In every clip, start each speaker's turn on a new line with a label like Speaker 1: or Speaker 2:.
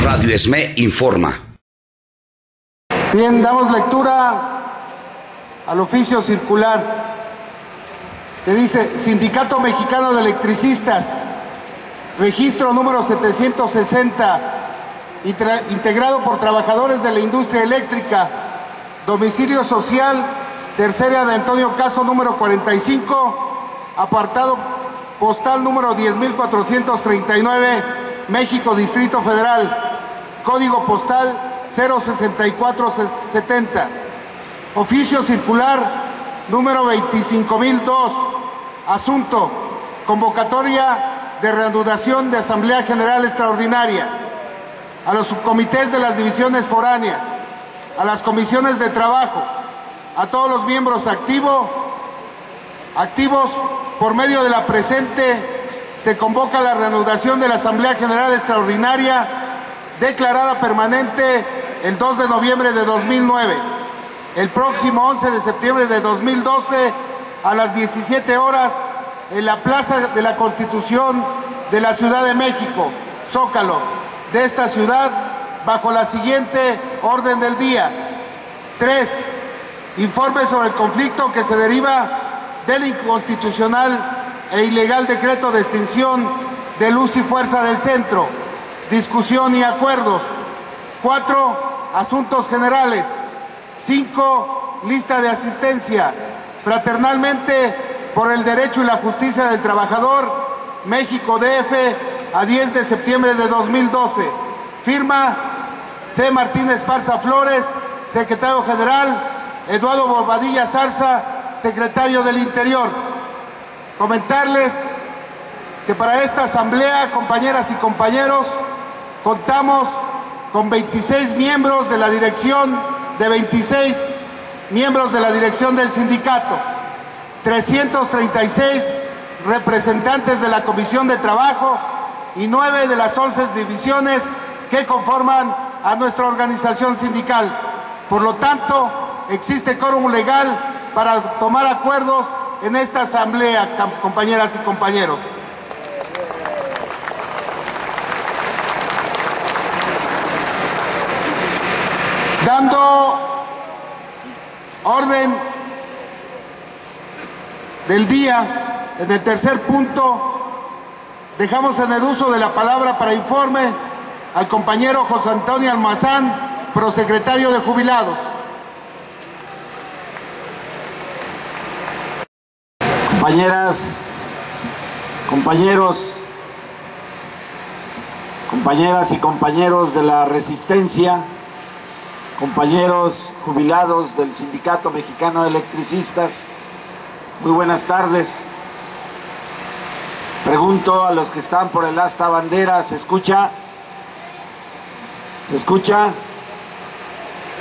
Speaker 1: Radio ESME informa.
Speaker 2: Bien, damos lectura al oficio circular que dice: Sindicato Mexicano de Electricistas, registro número 760, integrado por trabajadores de la industria eléctrica, domicilio social, tercera de Antonio Caso número 45, apartado postal número 10.439, México, Distrito Federal, código postal 06470. Oficio circular número 25.002. Asunto: convocatoria de reanudación de Asamblea General Extraordinaria. A los subcomités de las divisiones foráneas, a las comisiones de trabajo, a todos los miembros activos, por medio de la presente, se convoca la reanudación de la Asamblea General Extraordinaria declarada permanente el 2 de noviembre de 2009, el próximo 11 de septiembre de 2012 a las 17 horas en la Plaza de la Constitución de la Ciudad de México, Zócalo, de esta ciudad, bajo la siguiente orden del día. 3. Informe sobre el conflicto que se deriva del inconstitucional e ilegal decreto de extinción de luz y fuerza del centro. Discusión y acuerdos. 4. Asuntos generales. 5. Lista de asistencia. Fraternalmente, por el derecho y la justicia del trabajador, México DF, a 10 de septiembre de 2012. Firma C. Martín Esparza Flores, secretario general. Eduardo Bobadilla Zarza, secretario del Interior. Comentarles que para esta asamblea, compañeras y compañeros, contamos con 26 miembros de la dirección, de 26 miembros de la dirección del sindicato, 336 representantes de la Comisión de Trabajo y 9 de las 11 divisiones que conforman a nuestra organización sindical. Por lo tanto, existe quórum legal para tomar acuerdos en esta asamblea, compañeras y compañeros. Dando orden del día, en el tercer punto, dejamos en el uso de la palabra para informe al compañero José Antonio Almazán, prosecretario de Jubilados.
Speaker 3: Compañeras, compañeros, compañeras y compañeros de la Resistencia, compañeros jubilados del Sindicato Mexicano de Electricistas, muy buenas tardes. Pregunto a los que están por el asta bandera, ¿se escucha? ¿Se escucha?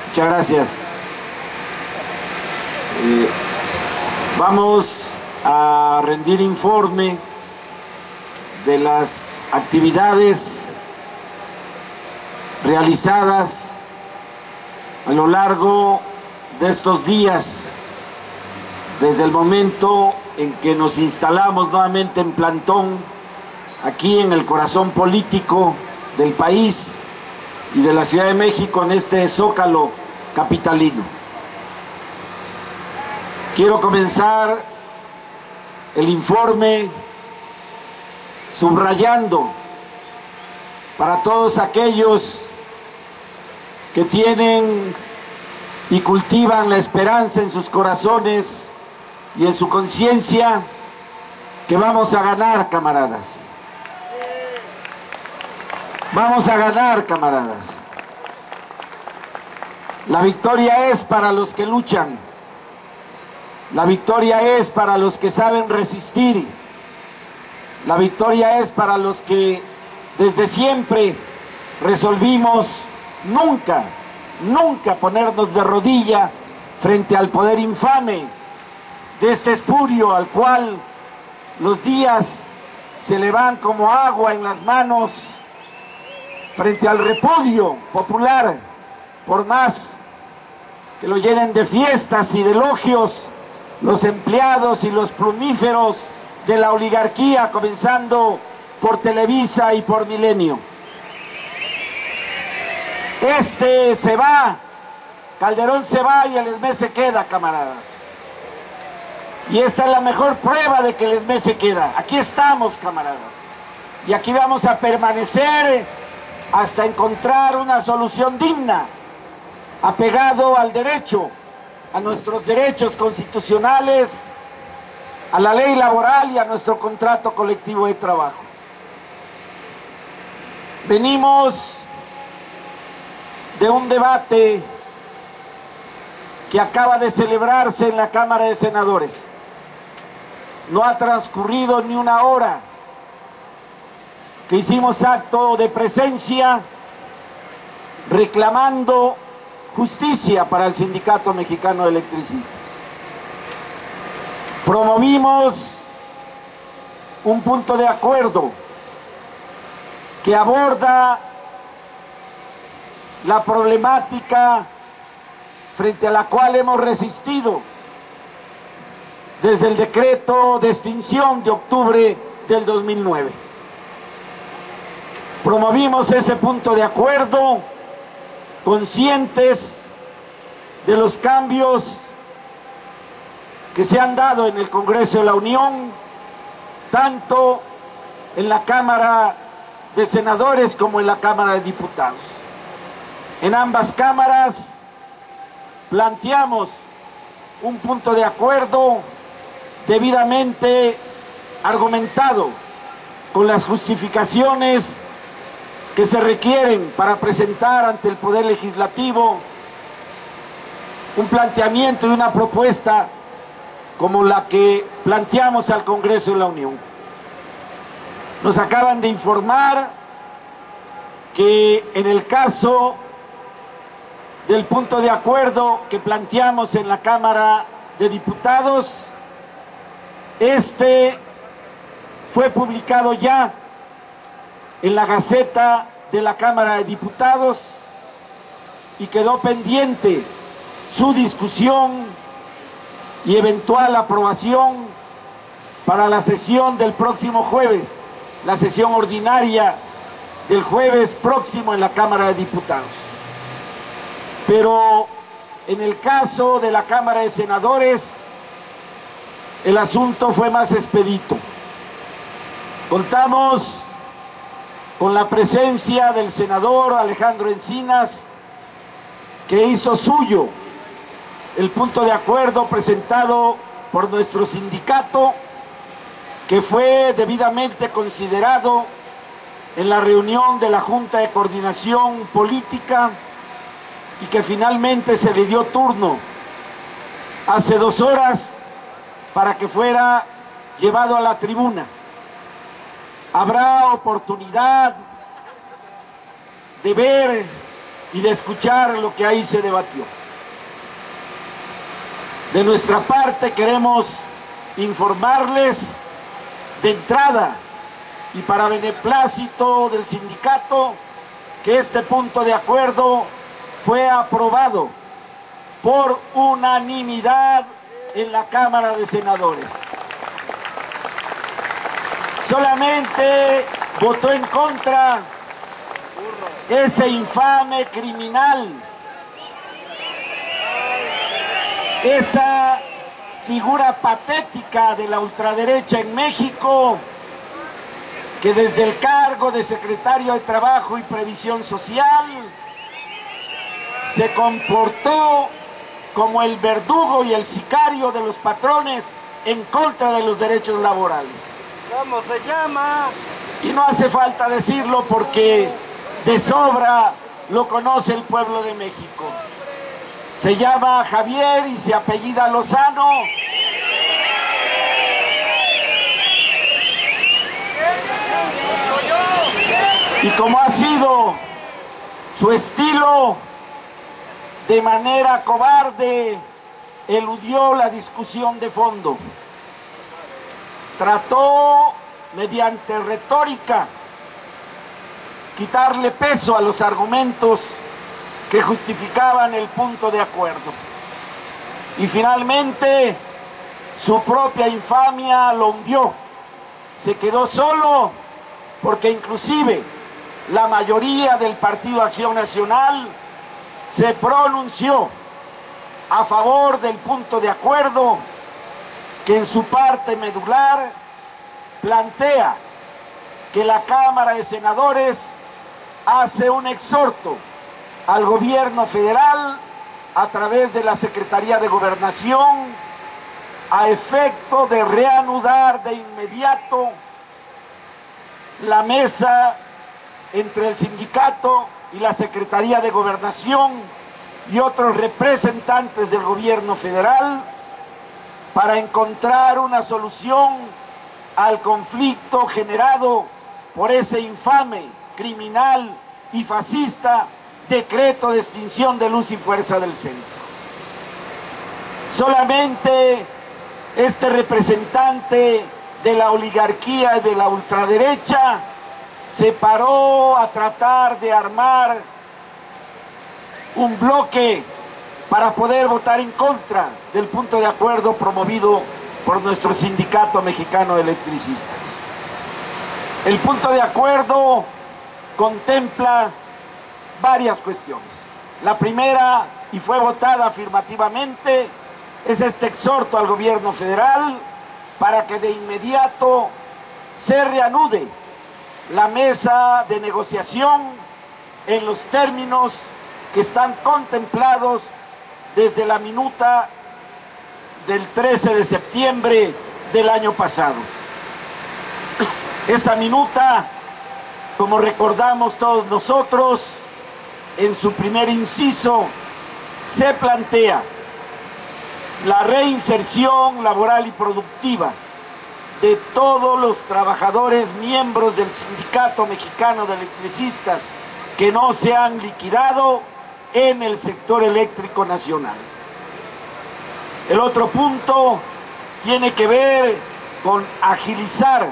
Speaker 3: Muchas gracias. Vamos a rendir informe de las actividades realizadas a lo largo de estos días, desde el momento en que nos instalamos nuevamente en plantón, aquí en el corazón político del país y de la Ciudad de México, en este Zócalo capitalino. Quiero comenzar el informe subrayando para todos aquellos que tienen y cultivan la esperanza en sus corazones y en su conciencia, que vamos a ganar, camaradas. Vamos a ganar, camaradas. La victoria es para los que luchan. La victoria es para los que saben resistir. La victoria es para los que desde siempre resolvimos nunca ponernos de rodilla frente al poder infame de este espurio al cual los días se le van como agua en las manos, frente al repudio popular, por más que lo llenen de fiestas y de elogios los empleados y los plumíferos de la oligarquía, comenzando por Televisa y por Milenio. Se va, Calderón se va y el ESME se queda, camaradas. Y esta es la mejor prueba de que el ESME se queda. Aquí estamos, camaradas. Y aquí vamos a permanecer hasta encontrar una solución digna, apegado al derecho, a nuestros derechos constitucionales, a la ley laboral y a nuestro contrato colectivo de trabajo. Venimos de un debate que acaba de celebrarse en la Cámara de Senadores. No ha transcurrido ni una hora que hicimos acto de presencia reclamando justicia para el Sindicato Mexicano de Electricistas. Promovimos un punto de acuerdo que aborda la problemática frente a la cual hemos resistido desde el decreto de extinción de octubre del 2009. Promovimos ese punto de acuerdo conscientes de los cambios que se han dado en el Congreso de la Unión, tanto en la Cámara de Senadores como en la Cámara de Diputados. En ambas cámaras planteamos un punto de acuerdo debidamente argumentado con las justificaciones que se requieren para presentar ante el Poder Legislativo un planteamiento y una propuesta como la que planteamos al Congreso de la Unión. Nos acaban de informar que en el caso del punto de acuerdo que planteamos en la Cámara de Diputados, fue publicado ya en la Gaceta de la Cámara de Diputados y quedó pendiente su discusión y eventual aprobación para la sesión del próximo jueves, la sesión ordinaria del jueves próximo en la Cámara de Diputados. Pero en el caso de la Cámara de Senadores, el asunto fue más expedito. Contamos con la presencia del senador Alejandro Encinas, que hizo suyo el punto de acuerdo presentado por nuestro sindicato, que fue debidamente considerado en la reunión de la Junta de Coordinación Política y que finalmente se le dio turno hace 2 horas para que fuera llevado a la tribuna. Habrá oportunidad de ver y de escuchar lo que ahí se debatió. De nuestra parte queremos informarles de entrada y para beneplácito del sindicato que este punto de acuerdo fue aprobado por unanimidad en la Cámara de Senadores. Solamente votó en contra ese infame criminal, esa figura patética de la ultraderecha en México, que desde el cargo de secretario de Trabajo y Previsión Social se comportó como el verdugo y el sicario de los patrones en contra de los derechos laborales.
Speaker 1: ¿Cómo se llama?
Speaker 3: Y no hace falta decirlo porque de sobra lo conoce el pueblo de México. Se llama Javier y se apellida Lozano. Y como ha sido su estilo, de manera cobarde eludió la discusión de fondo. Trató, mediante retórica, quitarle peso a los argumentos que justificaban el punto de acuerdo. Y finalmente, su propia infamia lo hundió. Se quedó solo porque inclusive la mayoría del Partido Acción Nacional se pronunció a favor del punto de acuerdo que en su parte medular plantea que la Cámara de Senadores hace un exhorto al gobierno federal a través de la Secretaría de Gobernación a efecto de reanudar de inmediato la mesa entre el sindicato y la Secretaría de Gobernación y otros representantes del gobierno federal para encontrar una solución al conflicto generado por ese infame, criminal y fascista decreto de extinción de luz y fuerza del centro. Solamente este representante de la oligarquía y de la ultraderecha se paró a tratar de armar un bloque para poder votar en contra del punto de acuerdo promovido por nuestro Sindicato Mexicano de Electricistas. El punto de acuerdo contempla varias cuestiones. La primera, y fue votada afirmativamente, es este exhorto al gobierno federal para que de inmediato se reanude la mesa de negociación en los términos que están contemplados desde la minuta del 13 de septiembre del año pasado. Esa minuta, como recordamos todos nosotros, en su primer inciso se plantea la reinserción laboral y productiva de todos los trabajadores miembros del Sindicato Mexicano de Electricistas que no se han liquidado en el sector eléctrico nacional. El otro punto tiene que ver con agilizar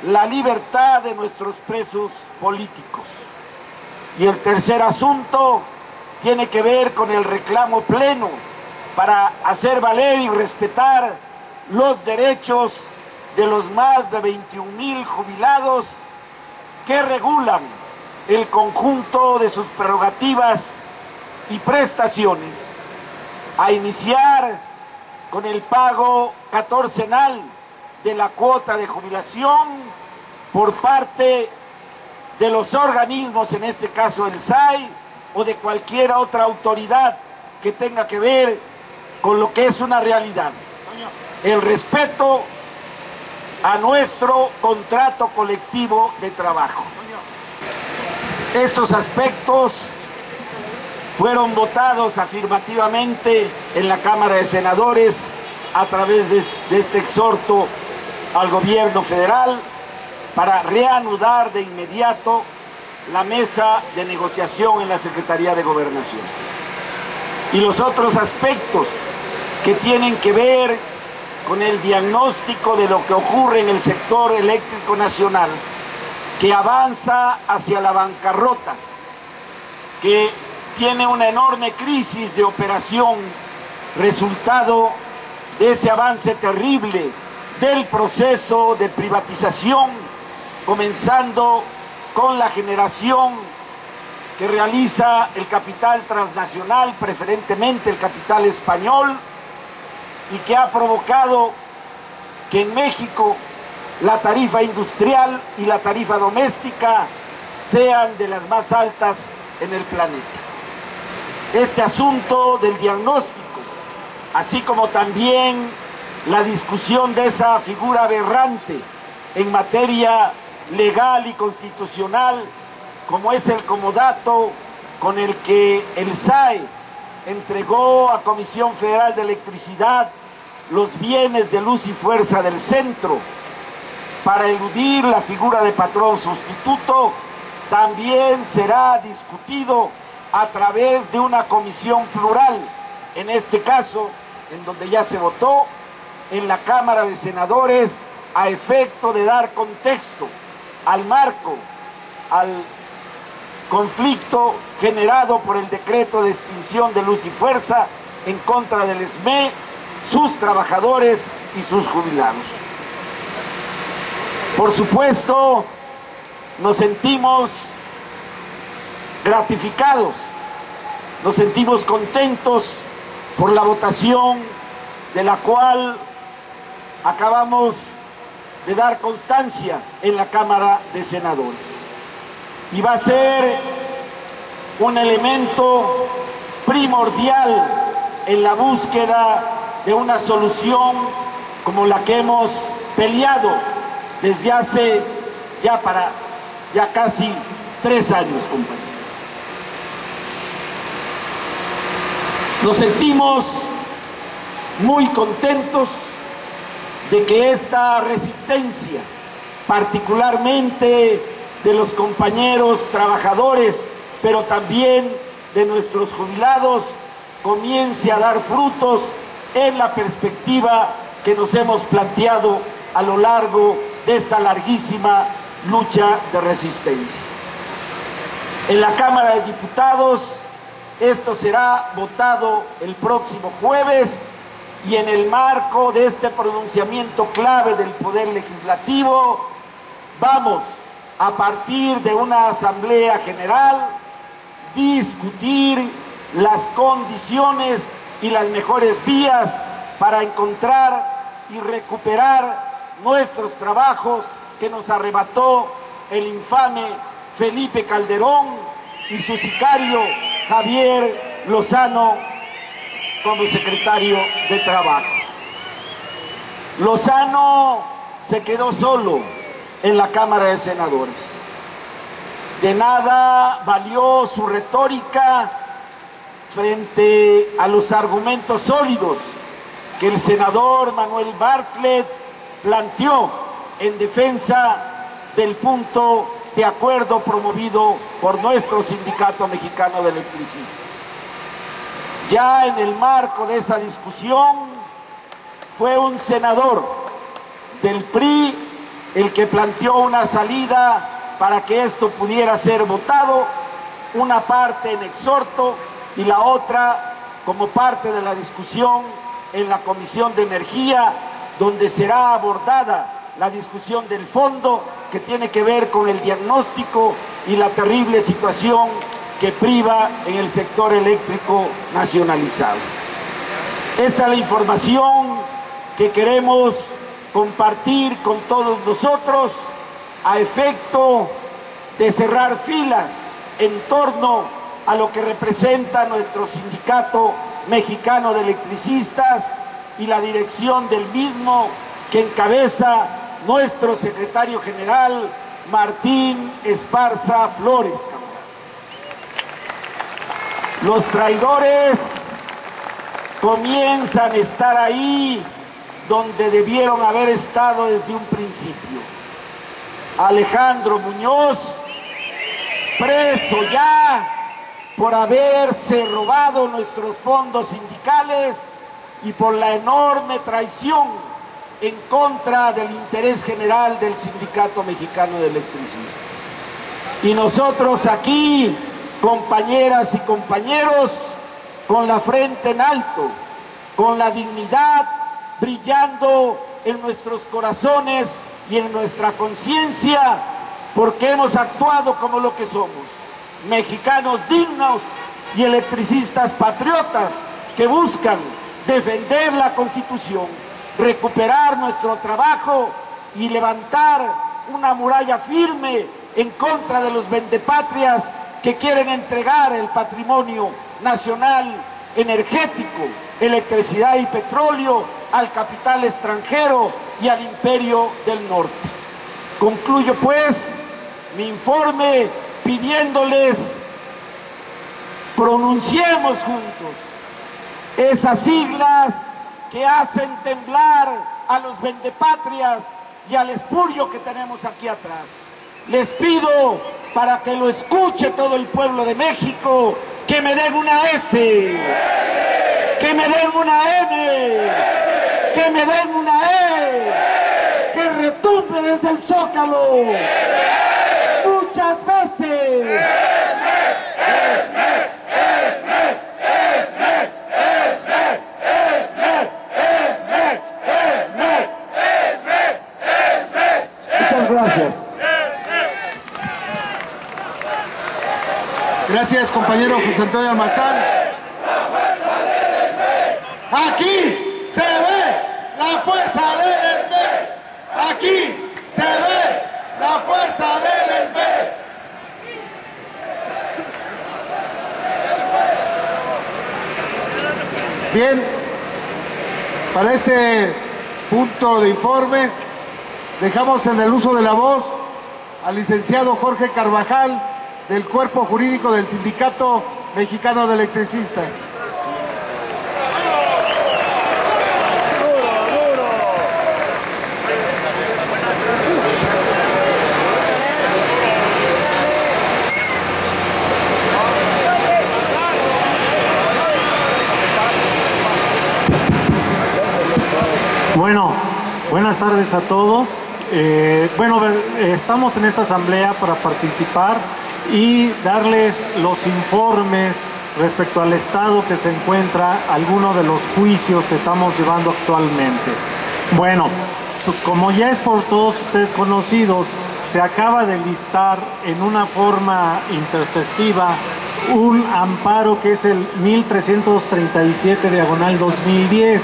Speaker 3: la libertad de nuestros presos políticos. Y el tercer asunto tiene que ver con el reclamo pleno para hacer valer y respetar los derechos de los más de 21,000 jubilados que regulan el conjunto de sus prerrogativas y prestaciones, a iniciar con el pago catorcenal de la cuota de jubilación por parte de los organismos, en este caso el SAI, o de cualquier otra autoridad que tenga que ver con lo que es una realidad: el respeto a nuestro contrato colectivo de trabajo. Estos aspectos fueron votados afirmativamente en la Cámara de Senadores a través de este exhorto al gobierno federal para reanudar de inmediato la mesa de negociación en la Secretaría de Gobernación. Y los otros aspectos que tienen que ver con el diagnóstico de lo que ocurre en el sector eléctrico nacional, que avanza hacia la bancarrota, que tiene una enorme crisis de operación, resultado de ese avance terrible del proceso de privatización, comenzando con la generación que realiza el capital transnacional, preferentemente el capital español, y que ha provocado que en México la tarifa industrial y la tarifa doméstica sean de las más altas en el planeta. Este asunto del diagnóstico, así como también la discusión de esa figura aberrante en materia legal y constitucional, como es el comodato con el que el SAE entregó a Comisión Federal de Electricidad los bienes de luz y fuerza del centro para eludir la figura de patrón sustituto, también será discutido a través de una comisión plural, en este caso, en donde ya se votó en la Cámara de Senadores, a efecto de dar contexto al marco, al conflicto generado por el decreto de extinción de luz y fuerza en contra del SME, sus trabajadores y sus jubilados. Por supuesto, nos sentimos gratificados, nos sentimos contentos por la votación de la cual acabamos de dar constancia en la Cámara de Senadores. Y va a ser un elemento primordial en la búsqueda de una solución como la que hemos peleado desde hace ya casi 3 años, compañeros. Nos sentimos muy contentos de que esta resistencia, particularmente de los compañeros trabajadores, pero también de nuestros jubilados, comience a dar frutos en la perspectiva que nos hemos planteado a lo largo de esta larguísima lucha de resistencia. En la Cámara de Diputados esto será votado el próximo jueves y en el marco de este pronunciamiento clave del Poder Legislativo vamos a partir de una Asamblea General discutir las condiciones y las mejores vías para encontrar y recuperar nuestros trabajos que nos arrebató el infame Felipe Calderón y su sicario Javier Lozano como secretario de Trabajo. Lozano se quedó solo en la Cámara de Senadores. De nada valió su retórica frente a los argumentos sólidos que el senador Manuel Bartlett planteó en defensa del punto de acuerdo promovido por nuestro Sindicato Mexicano de Electricistas. Ya en el marco de esa discusión fue un senador del PRI el que planteó una salida para que esto pudiera ser votado, una parte en exhorto y la otra como parte de la discusión en la Comisión de Energía, donde será abordada la discusión del fondo que tiene que ver con el diagnóstico y la terrible situación que priva en el sector eléctrico nacionalizado. Esta es la información que queremos compartir con todos nosotros a efecto de cerrar filas en torno a lo que representa nuestro Sindicato Mexicano de Electricistas y la dirección del mismo que encabeza nuestro secretario general Martín Esparza Flores, camaradas. Los traidores comienzan a estar ahí donde debieron haber estado desde un principio. Alejandro Muñoz, preso ya por haberse robado nuestros fondos sindicales y por la enorme traición en contra del interés general del Sindicato Mexicano de Electricistas. Y nosotros aquí, compañeras y compañeros, con la frente en alto, con la dignidad brillando en nuestros corazones y en nuestra conciencia, porque hemos actuado como lo que somos, mexicanos dignos y electricistas patriotas que buscan defender la Constitución, recuperar nuestro trabajo y levantar una muralla firme en contra de los vendepatrias que quieren entregar el patrimonio nacional energético, electricidad y petróleo al capital extranjero y al imperio del norte. Concluyo pues mi informe pidiéndoles pronunciemos juntos esas siglas que hacen temblar a los vendepatrias y al espurio que tenemos aquí atrás. Les pido, para que lo escuche todo el pueblo de México, que me den una S, que me den una M, que me den una E, que retumbe desde el Zócalo muchas veces. Muchas gracias.
Speaker 2: Gracias, compañero José Antonio Almazán. Aquí se ve la fuerza del SB. Aquí se ve la fuerza del SB. Bien, para este punto de informes dejamos en el uso de la voz al licenciado Jorge Carvajal del Cuerpo Jurídico del Sindicato Mexicano de Electricistas.
Speaker 4: Bueno, buenas tardes a todos. Estamos en esta asamblea para participar y darles los informes respecto al estado que se encuentra alguno de los juicios que estamos llevando actualmente. Bueno, como ya es por todos ustedes conocidos, se acaba de listar en una forma intempestiva un amparo que es el 1337/2010.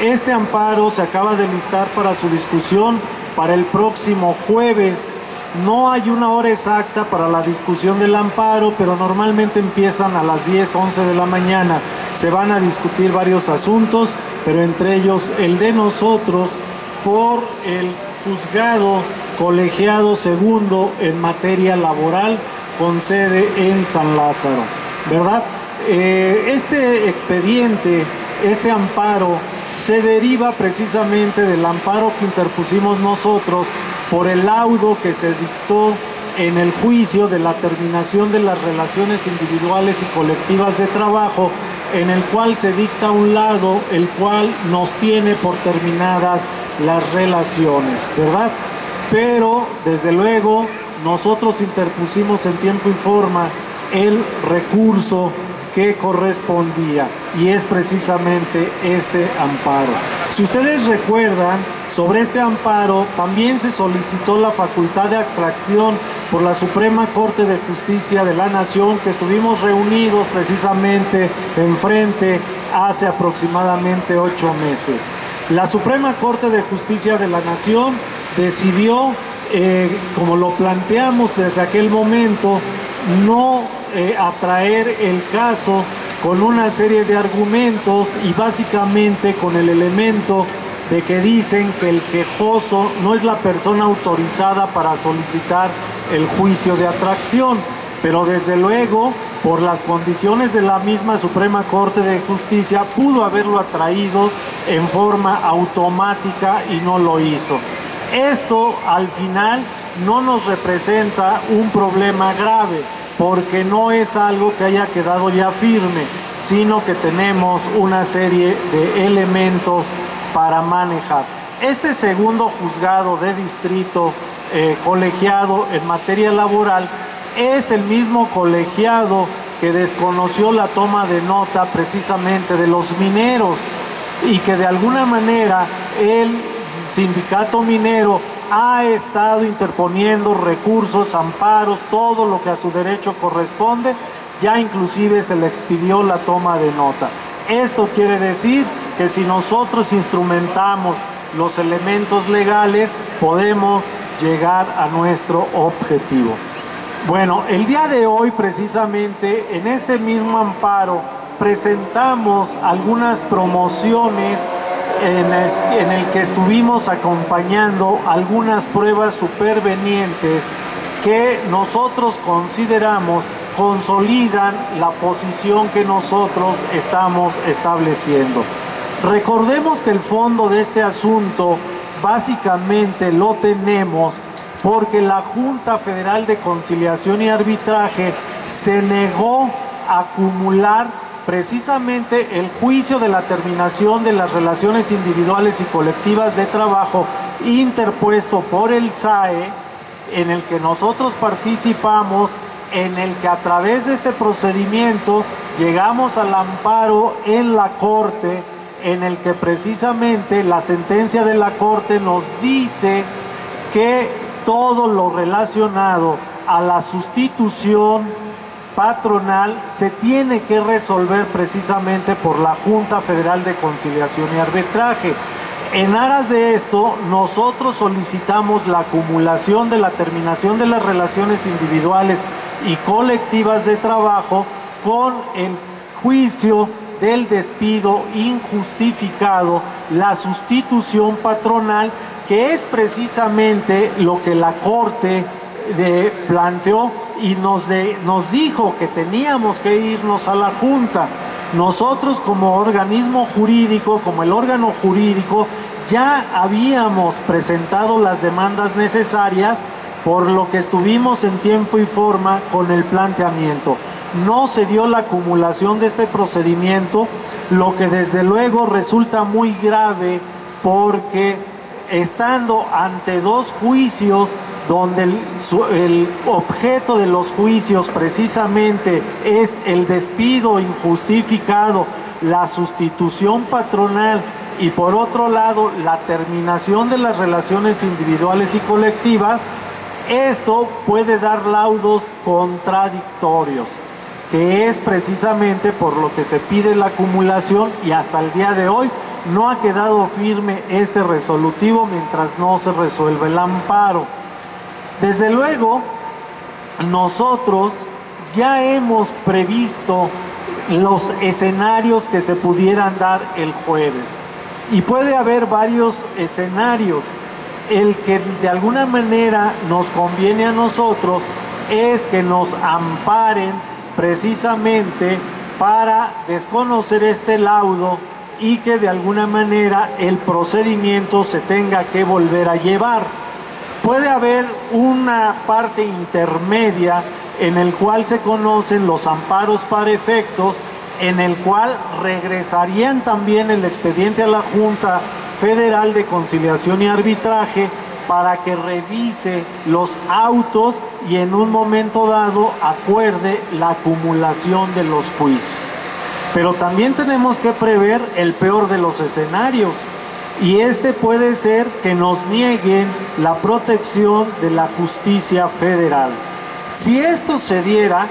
Speaker 4: Este amparo se acaba de listar para su discusión para el próximo jueves. No hay una hora exacta para la discusión del amparo, pero normalmente empiezan a las 10, 11 de la mañana. Se van a discutir varios asuntos, pero entre ellos el de nosotros por el juzgado colegiado segundo en materia laboral con sede en San Lázaro, ¿verdad? Este expediente, este amparo, se deriva precisamente del amparo que interpusimos nosotros por el laudo que se dictó en el juicio de la terminación de las relaciones individuales y colectivas de trabajo, en el cual se dicta un laudo el cual nos tiene por terminadas las relaciones, ¿verdad? Pero desde luego nosotros interpusimos en tiempo y forma el recurso que correspondía, y es precisamente este amparo. Si ustedes recuerdan, sobre este amparo también se solicitó la facultad de atracción por la Suprema Corte de Justicia de la Nación, que estuvimos reunidos precisamente enfrente hace aproximadamente 8 meses. La Suprema Corte de Justicia de la Nación decidió, como lo planteamos desde aquel momento, no atraer el caso con una serie de argumentos y básicamente con el elemento de que dicen que el quejoso no es la persona autorizada para solicitar el juicio de atracción, pero desde luego por las condiciones de la misma Suprema Corte de Justicia pudo haberlo atraído en forma automática y no lo hizo. Esto al final no nos representa un problema grave, porque no es algo que haya quedado ya firme, sino que tenemos una serie de elementos para manejar. Este segundo juzgado de distrito colegiado en materia laboral es el mismo colegiado que desconoció la toma de nota precisamente de los mineros y que de alguna manera el sindicato minero ha estado interponiendo recursos, amparos, todo lo que a su derecho corresponde. Ya inclusive se le expidió la toma de nota. Esto quiere decir que si nosotros instrumentamos los elementos legales, podemos llegar a nuestro objetivo. Bueno, el día de hoy precisamente en este mismo amparo presentamos algunas promociones en el que estuvimos acompañando algunas pruebas supervenientes que nosotros consideramos consolidan la posición que nosotros estamos estableciendo. Recordemos que el fondo de este asunto básicamente lo tenemos porque la Junta Federal de Conciliación y Arbitraje se negó a acumular precisamente el juicio de la terminación de las relaciones individuales y colectivas de trabajo interpuesto por el SAE, en el que nosotros participamos, en el que a través de este procedimiento llegamos al amparo en la Corte, en el que precisamente la sentencia de la Corte nos dice que todo lo relacionado a la sustitución patronal se tiene que resolver precisamente por la Junta Federal de Conciliación y Arbitraje. En aras de esto, nosotros solicitamos la acumulación de la terminación de las relaciones individuales y colectivas de trabajo con el juicio del despido injustificado, la sustitución patronal, que es precisamente lo que la Corte planteó y nos dijo que teníamos que irnos a la Junta. Nosotros como organismo jurídico, como el órgano jurídico, ya habíamos presentado las demandas necesarias, por lo que estuvimos en tiempo y forma con el planteamiento. No se dio la acumulación de este procedimiento, lo que desde luego resulta muy grave, porque estando ante dos juicios donde el objeto de los juicios precisamente es el despido injustificado, la sustitución patronal y por otro lado la terminación de las relaciones individuales y colectivas, esto puede dar laudos contradictorios, que es precisamente por lo que se pide la acumulación, y hasta el día de hoy no ha quedado firme este resolutivo mientras no se resuelve el amparo. Desde luego, nosotros ya hemos previsto los escenarios que se pudieran dar el jueves, y puede haber varios escenarios. El que de alguna manera nos conviene a nosotros es que nos amparen precisamente para desconocer este laudo y que de alguna manera el procedimiento se tenga que volver a llevar. Puede haber una parte intermedia en el cual se conocen los amparos para efectos, en el cual regresarían también el expediente a la Junta Federal de Conciliación y Arbitraje para que revise los autos y en un momento dado acuerde la acumulación de los juicios. Pero también tenemos que prever el peor de los escenarios, y este puede ser que nos nieguen la protección de la justicia federal. Si esto se diera,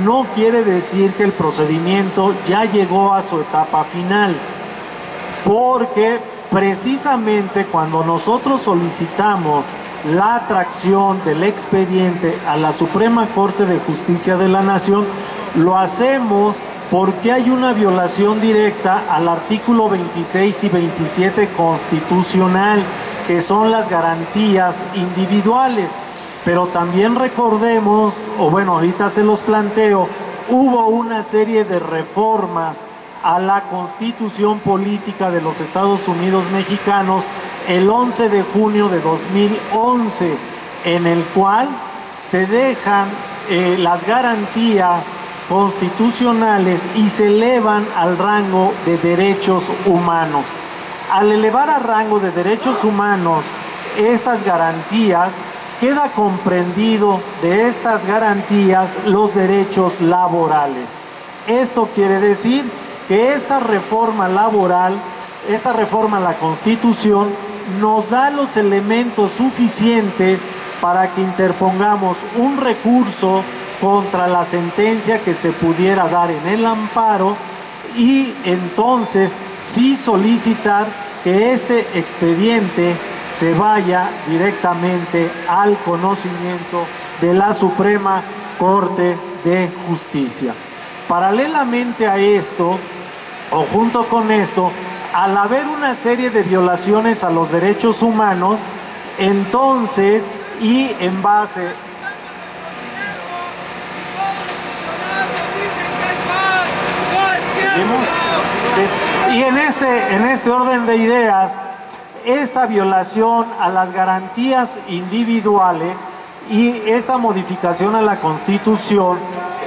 Speaker 4: no quiere decir que el procedimiento ya llegó a su etapa final, porque precisamente cuando nosotros solicitamos la atracción del expediente a la Suprema Corte de Justicia de la Nación, lo hacemos porque hay una violación directa al artículo 26 y 27 constitucional, que son las garantías individuales. Pero también recordemos, o bueno, ahorita se los planteo, hubo una serie de reformas a la Constitución Política de los Estados Unidos Mexicanos el 11 de junio de 2011, en el cual se dejan las garantías constitucionales y se elevan al rango de derechos humanos. Al elevar a rango de derechos humanos estas garantías, queda comprendido de estas garantías los derechos laborales. Esto quiere decir que esta reforma laboral, esta reforma a la Constitución, nos da los elementos suficientes para que interpongamos un recurso contra la sentencia que se pudiera dar en el amparo, y entonces sí solicitar que este expediente se vaya directamente al conocimiento de la Suprema Corte de Justicia. Paralelamente a esto, o junto con esto, al haber una serie de violaciones a los derechos humanos, entonces, y en base... Sí. Y en este orden de ideas, esta violación a las garantías individuales y esta modificación a la Constitución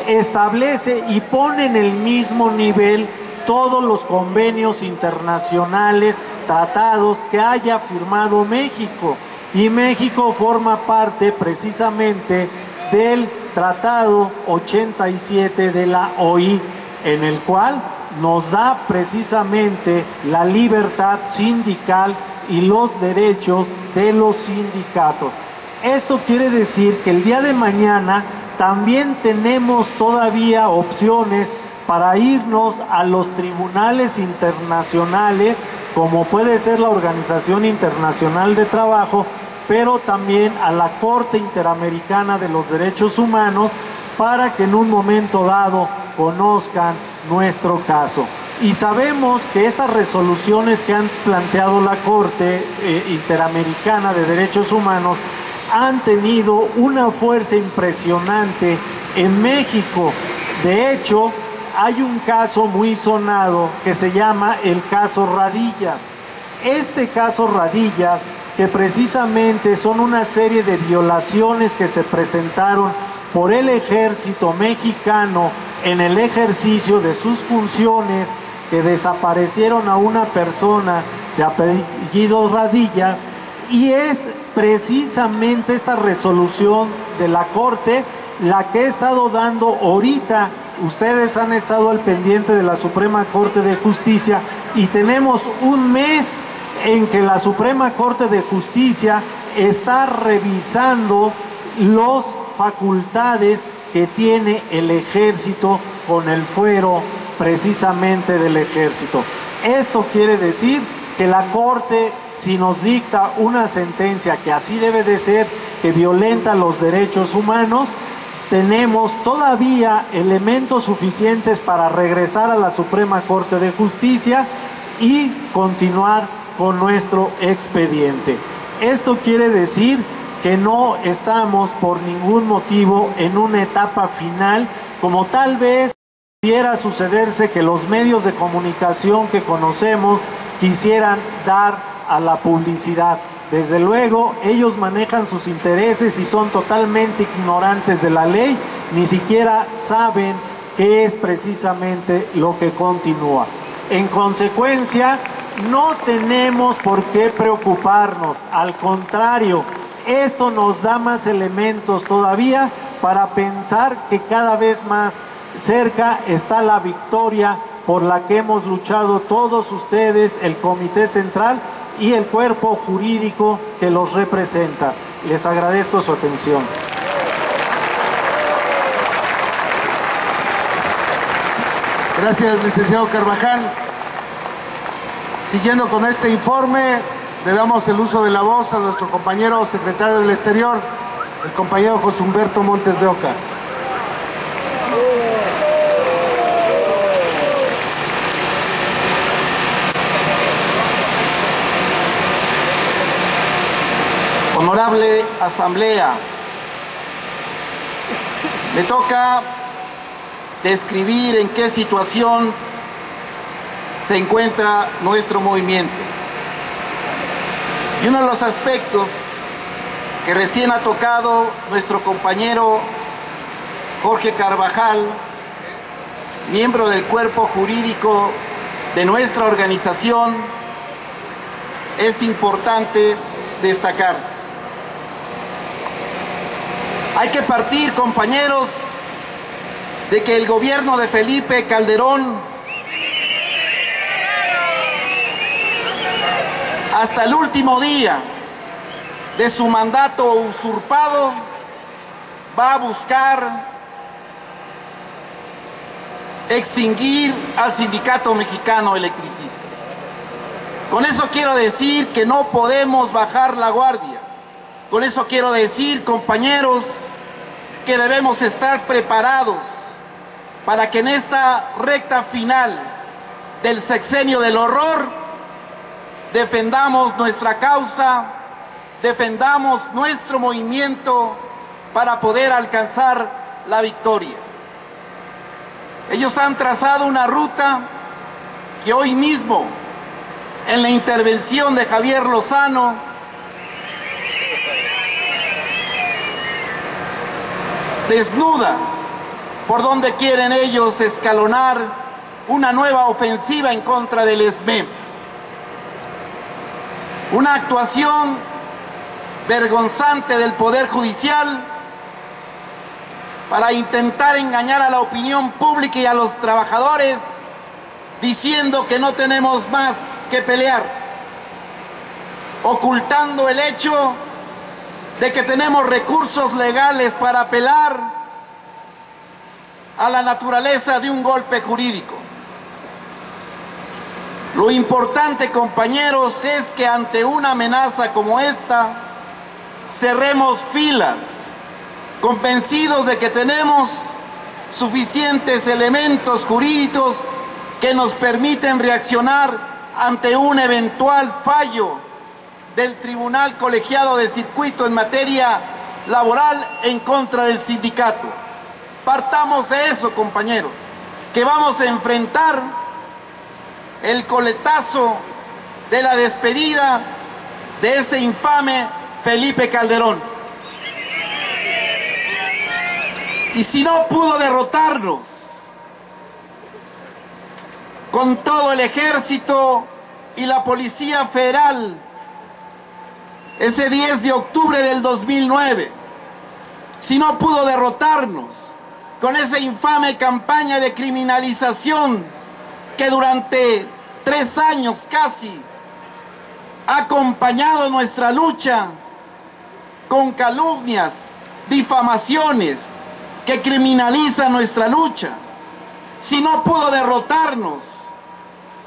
Speaker 4: establece y pone en el mismo nivel todos los convenios internacionales, tratados que haya firmado México. Y México forma parte precisamente del Tratado 87 de la OI, en el cual nos da precisamente la libertad sindical y los derechos de los sindicatos. Esto quiere decir que el día de mañana también tenemos todavía opciones para irnos a los tribunales internacionales, como puede ser la Organización Internacional de Trabajo, pero también a la Corte Interamericana de los Derechos Humanos, para que en un momento dado conozcan nuestro caso. Y sabemos que estas resoluciones que han planteado la Corte Interamericana de Derechos Humanos han tenido una fuerza impresionante en México. De hecho, hay un caso muy sonado que se llama el caso Radillas. Este caso Radillas, que precisamente son una serie de violaciones que se presentaron por el ejército mexicano en el ejercicio de sus funciones, que desaparecieron a una persona de apellido Radillas, y es precisamente esta resolución de la Corte la que he estado dando ahorita. Ustedes han estado al pendiente de la Suprema Corte de Justicia y tenemos un mes en que la Suprema Corte de Justicia está revisando las facultades que tiene el ejército con el fuero precisamente del ejército. Esto quiere decir que la Corte, si nos dicta una sentencia que así debe de ser, que violenta los derechos humanos, tenemos todavía elementos suficientes para regresar a la Suprema Corte de Justicia y continuar con nuestro expediente. Esto quiere decir que no estamos por ningún motivo en una etapa final, como tal vez pudiera sucederse que los medios de comunicación que conocemos quisieran dar a la publicidad. Desde luego, ellos manejan sus intereses y son totalmente ignorantes de la ley, ni siquiera saben qué es precisamente lo que continúa. En consecuencia, no tenemos por qué preocuparnos, al contrario, esto nos da más elementos todavía para pensar que cada vez más cerca está la victoria por la que hemos luchado todos ustedes, el Comité Central y el cuerpo jurídico que los representa. Les agradezco su atención.
Speaker 2: Gracias, licenciado Carvajal. Siguiendo con este informe, le damos el uso de la voz a nuestro compañero secretario del Exterior, el compañero José Humberto Montes de Oca.
Speaker 5: Honorable Asamblea, me toca describir en qué situación se encuentra nuestro movimiento. Y uno de los aspectos que recién ha tocado nuestro compañero Jorge Carvajal, miembro del cuerpo jurídico de nuestra organización, es importante destacar. Hay que partir, compañeros, de que el gobierno de Felipe Calderón, hasta el último día de su mandato usurpado, va a buscar extinguir al Sindicato Mexicano de Electricistas. Con eso quiero decir que no podemos bajar la guardia. Con eso quiero decir, compañeros, que debemos estar preparados para que en esta recta final del sexenio del horror defendamos nuestra causa, defendamos nuestro movimiento para poder alcanzar la victoria. Ellos han trazado una ruta que hoy mismo, en la intervención de Javier Lozano, desnuda por donde quieren ellos escalonar una nueva ofensiva en contra del SME. Una actuación vergonzante del Poder Judicial para intentar engañar a la opinión pública y a los trabajadores diciendo que no tenemos más que pelear, ocultando el hecho de que tenemos recursos legales para apelar a la naturaleza de un golpe jurídico. Lo importante, compañeros, es que ante una amenaza como esta, cerremos filas, convencidos de que tenemos suficientes elementos jurídicos que nos permiten reaccionar ante un eventual fallo del Tribunal Colegiado de Circuito en materia laboral en contra del sindicato. Partamos de eso, compañeros, que vamos a enfrentar el coletazo de la despedida de ese infame Felipe Calderón. Y si no pudo derrotarnos con todo el ejército y la Policía Federal ese 10 de octubre del 2009, si no pudo derrotarnos con esa infame campaña de criminalización que durante 3 años casi ha acompañado nuestra lucha con calumnias, difamaciones que criminalizan nuestra lucha, si no pudo derrotarnos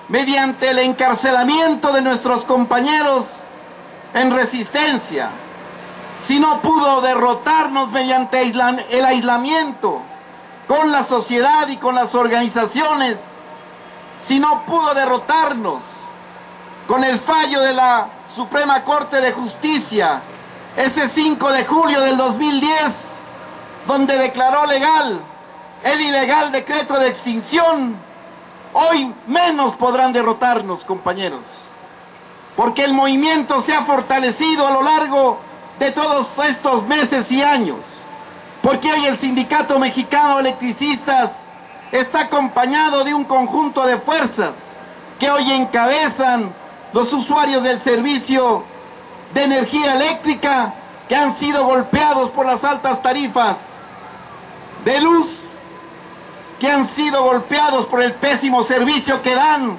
Speaker 5: mediante el encarcelamiento de nuestros compañeros en resistencia, si no pudo derrotarnos mediante el aislamiento con la sociedad y con las organizaciones, si no pudo derrotarnos con el fallo de la Suprema Corte de Justicia, ese 5 de julio del 2010, donde declaró legal el ilegal decreto de extinción, hoy menos podrán derrotarnos, compañeros, porque el movimiento se ha fortalecido a lo largo de todos estos meses y años, porque hoy el Sindicato Mexicano de Electricistas está acompañado de un conjunto de fuerzas que hoy encabezan los usuarios del servicio de energía eléctrica que han sido golpeados por las altas tarifas de luz, que han sido golpeados por el pésimo servicio que dan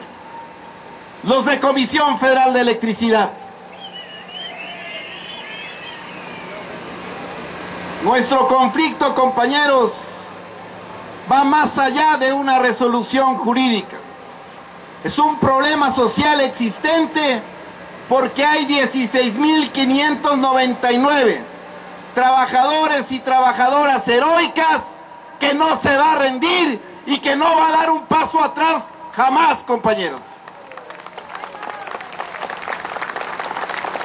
Speaker 5: los de Comisión Federal de Electricidad. Nuestro conflicto, compañeros, va más allá de una resolución jurídica. Es un problema social existente porque hay 16.599 trabajadores y trabajadoras heroicas que no se va a rendir y que no va a dar un paso atrás jamás, compañeros.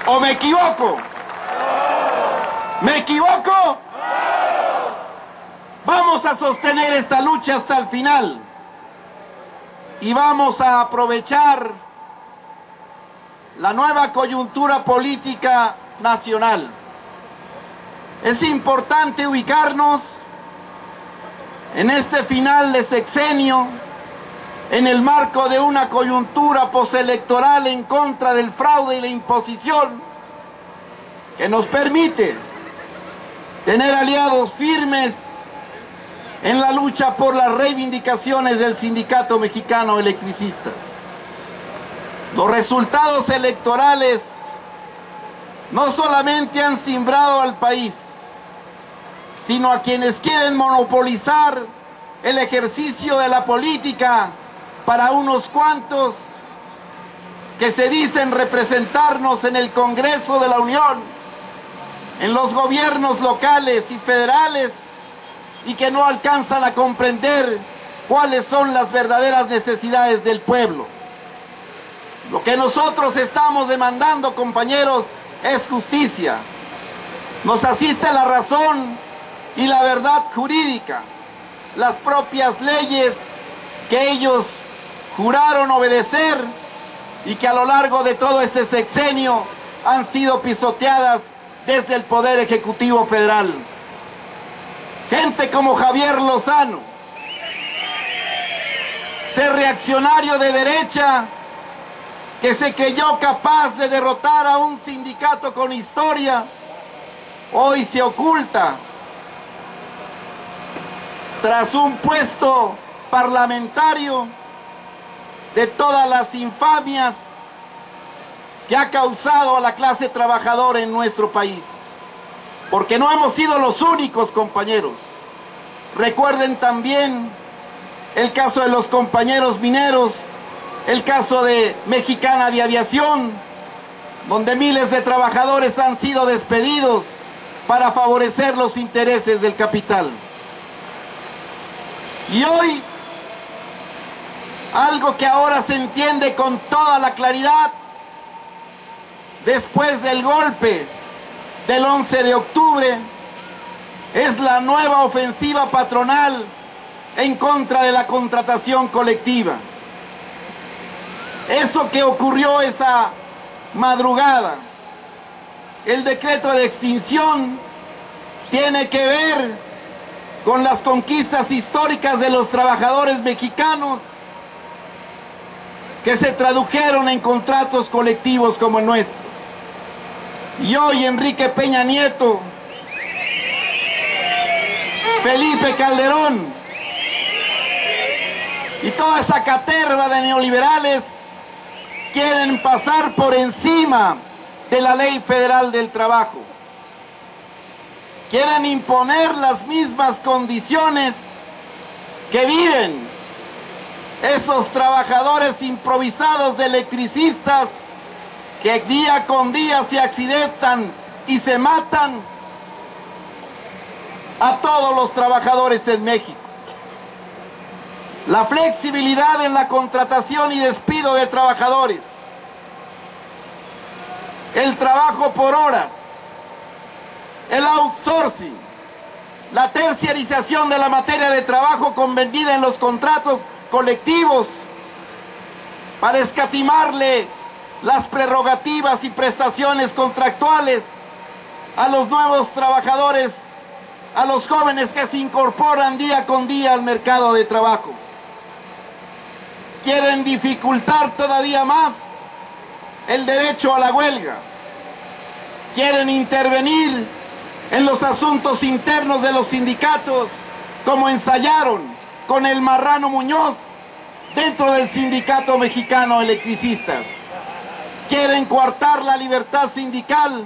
Speaker 5: ¿O me equivoco? ¿Me equivoco? Vamos a sostener esta lucha hasta el final y vamos a aprovechar la nueva coyuntura política nacional. Es importante ubicarnos en este final de sexenio en el marco de una coyuntura postelectoral en contra del fraude y la imposición que nos permite tener aliados firmes en la lucha por las reivindicaciones del Sindicato Mexicano de Electricistas. Los resultados electorales no solamente han cimbrado al país, sino a quienes quieren monopolizar el ejercicio de la política para unos cuantos que se dicen representarnos en el Congreso de la Unión, en los gobiernos locales y federales, y que no alcanzan a comprender cuáles son las verdaderas necesidades del pueblo. Lo que nosotros estamos demandando, compañeros, es justicia. Nos asiste la razón y la verdad jurídica, las propias leyes que ellos juraron obedecer y que a lo largo de todo este sexenio han sido pisoteadas desde el Poder Ejecutivo Federal. Gente como Javier Lozano, ese reaccionario de derecha que se creyó capaz de derrotar a un sindicato con historia, hoy se oculta tras un puesto parlamentario de todas las infamias que ha causado a la clase trabajadora en nuestro país. Porque no hemos sido los únicos, compañeros. Recuerden también el caso de los compañeros mineros, el caso de Mexicana de Aviación, donde miles de trabajadores han sido despedidos para favorecer los intereses del capital. Y hoy, algo que ahora se entiende con toda la claridad, después del golpe del 11 de octubre, es la nueva ofensiva patronal en contra de la contratación colectiva. Eso que ocurrió esa madrugada, el decreto de extinción, tiene que ver con las conquistas históricas de los trabajadores mexicanos que se tradujeron en contratos colectivos como el nuestro. Y hoy Enrique Peña Nieto, Felipe Calderón y toda esa caterva de neoliberales quieren pasar por encima de la Ley Federal del Trabajo. Quieren imponer las mismas condiciones que viven esos trabajadores improvisados de electricistas que día con día se accidentan y se matan a todos los trabajadores en México. La flexibilidad en la contratación y despido de trabajadores, el trabajo por horas, el outsourcing, la terciarización de la materia de trabajo convenida en los contratos colectivos para escatimarle las prerrogativas y prestaciones contractuales a los nuevos trabajadores, a los jóvenes que se incorporan día con día al mercado de trabajo. Quieren dificultar todavía más el derecho a la huelga. Quieren intervenir en los asuntos internos de los sindicatos, como ensayaron con el marrano Muñoz dentro del Sindicato Mexicano de Electricistas. Quieren coartar la libertad sindical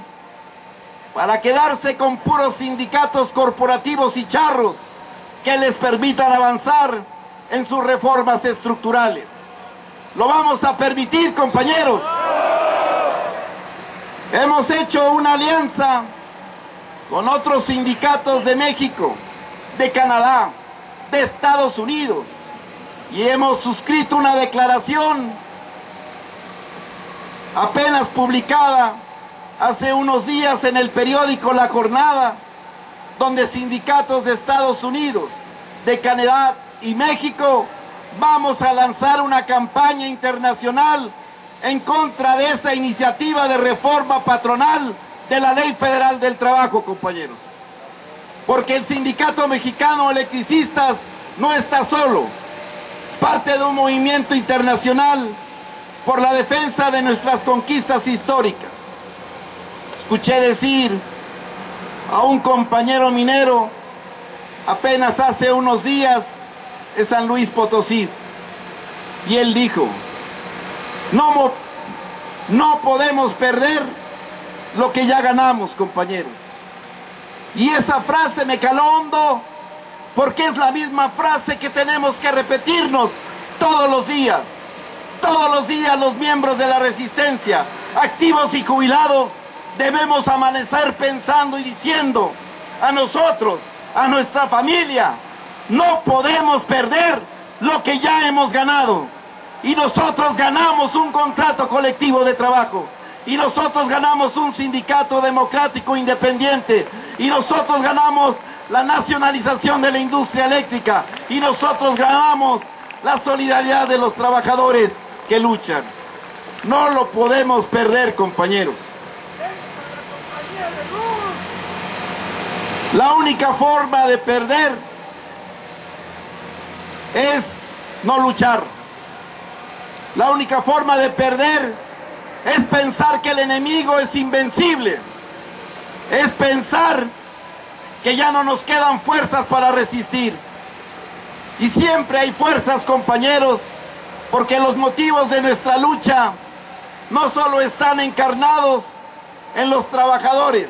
Speaker 5: para quedarse con puros sindicatos corporativos y charros que les permitan avanzar en sus reformas estructurales. ¿Lo vamos a permitir, compañeros? Hemos hecho una alianza con otros sindicatos de México, de Canadá, de Estados Unidos, y hemos suscrito una declaración apenas publicada hace unos días en el periódico La Jornada, donde sindicatos de Estados Unidos, de Canadá y México vamos a lanzar una campaña internacional en contra de esa iniciativa de reforma patronal de la Ley Federal del Trabajo, compañeros. Porque el Sindicato Mexicano de Electricistas no está solo, es parte de un movimiento internacional por la defensa de nuestras conquistas históricas. Escuché decir a un compañero minero apenas hace unos días en San Luis Potosí, y él dijo: no podemos perder lo que ya ganamos, compañeros. Y esa frase me caló hondo, porque es la misma frase que tenemos que repetirnos todos los días. Todos los días los miembros de la resistencia, activos y jubilados, debemos amanecer pensando y diciendo a nosotros, a nuestra familia: no podemos perder lo que ya hemos ganado. Y nosotros ganamos un contrato colectivo de trabajo. Y nosotros ganamos un sindicato democrático independiente. Y nosotros ganamos la nacionalización de la industria eléctrica. Y nosotros ganamos la solidaridad de los trabajadores que luchan. No lo podemos perder, compañeros. La única forma de perder es no luchar. La única forma de perder es pensar que el enemigo es invencible. Es pensar que ya no nos quedan fuerzas para resistir. Y siempre hay fuerzas, compañeros, porque los motivos de nuestra lucha no solo están encarnados en los trabajadores,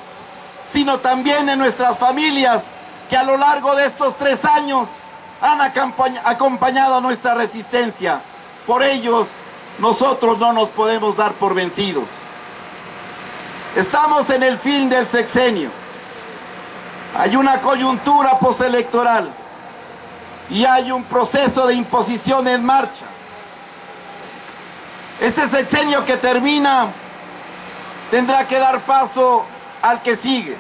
Speaker 5: sino también en nuestras familias que a lo largo de estos 3 años han acompañado a nuestra resistencia. Por ellos, nosotros no nos podemos dar por vencidos. Estamos en el fin del sexenio. Hay una coyuntura postelectoral y hay un proceso de imposición en marcha. Este sexenio que termina tendrá que dar paso al que sigue.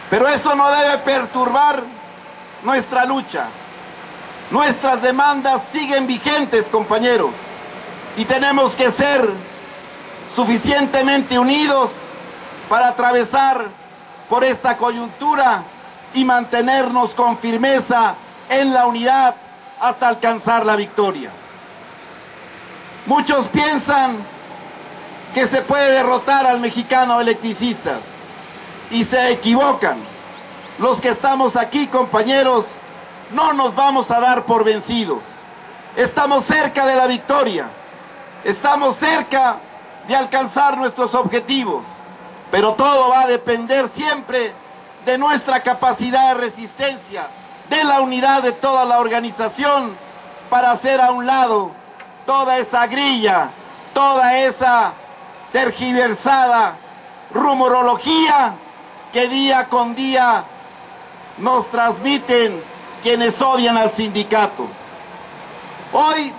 Speaker 5: Pero eso no debe perturbar nuestra lucha. Nuestras demandas siguen vigentes, compañeros, y tenemos que ser suficientemente unidos para atravesar por esta coyuntura y mantenernos con firmeza en la unidad hasta alcanzar la victoria. Muchos piensan que se puede derrotar al mexicano electricistas y se equivocan. Los que estamos aquí, compañeros, no nos vamos a dar por vencidos. Estamos cerca de la victoria, estamos cerca de alcanzar nuestros objetivos, pero todo va a depender siempre de nuestra capacidad de resistencia, de la unidad de toda la organización para hacer a un lado toda esa grilla, toda esa tergiversada rumorología que día con día nos transmiten quienes odian al sindicato. Hoy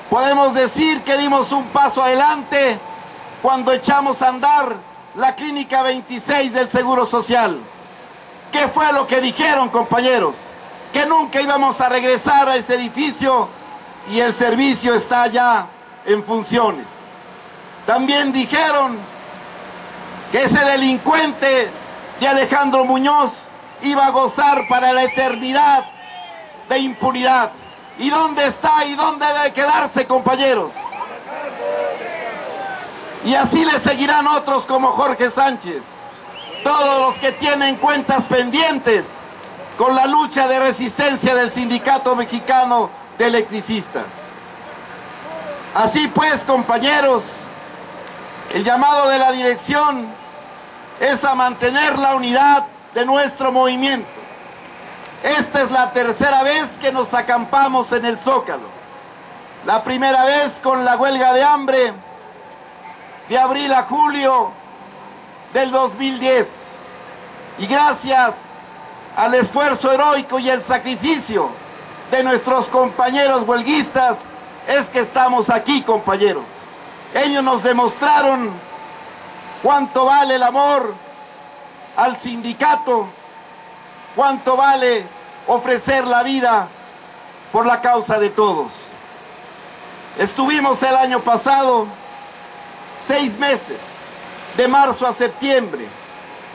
Speaker 5: podemos decir que dimos un paso adelante cuando echamos a andar la Clínica 26 del Seguro Social. ¿Qué fue lo que dijeron, compañeros? Que nunca íbamos a regresar a ese edificio y el servicio está ya en funciones. También dijeron que ese delincuente de Alejandro Muñoz iba a gozar para la eternidad de impunidad. ¿Y dónde está y dónde debe quedarse, compañeros? Y así le seguirán otros como Jorge Sánchez, todos los que tienen cuentas pendientes con la lucha de resistencia del Sindicato Mexicano de Electricistas. Así pues, compañeros, el llamado de la dirección es a mantener la unidad de nuestro movimiento. Esta es la tercera vez que nos acampamos en el Zócalo. La primera vez con la huelga de hambre de abril a julio del 2010. Y gracias al esfuerzo heroico y el sacrificio de nuestros compañeros huelguistas es que estamos aquí, compañeros. Ellos nos demostraron cuánto vale el amor al sindicato, cuánto vale ofrecer la vida por la causa de todos. Estuvimos el año pasado 6 meses, de marzo a septiembre,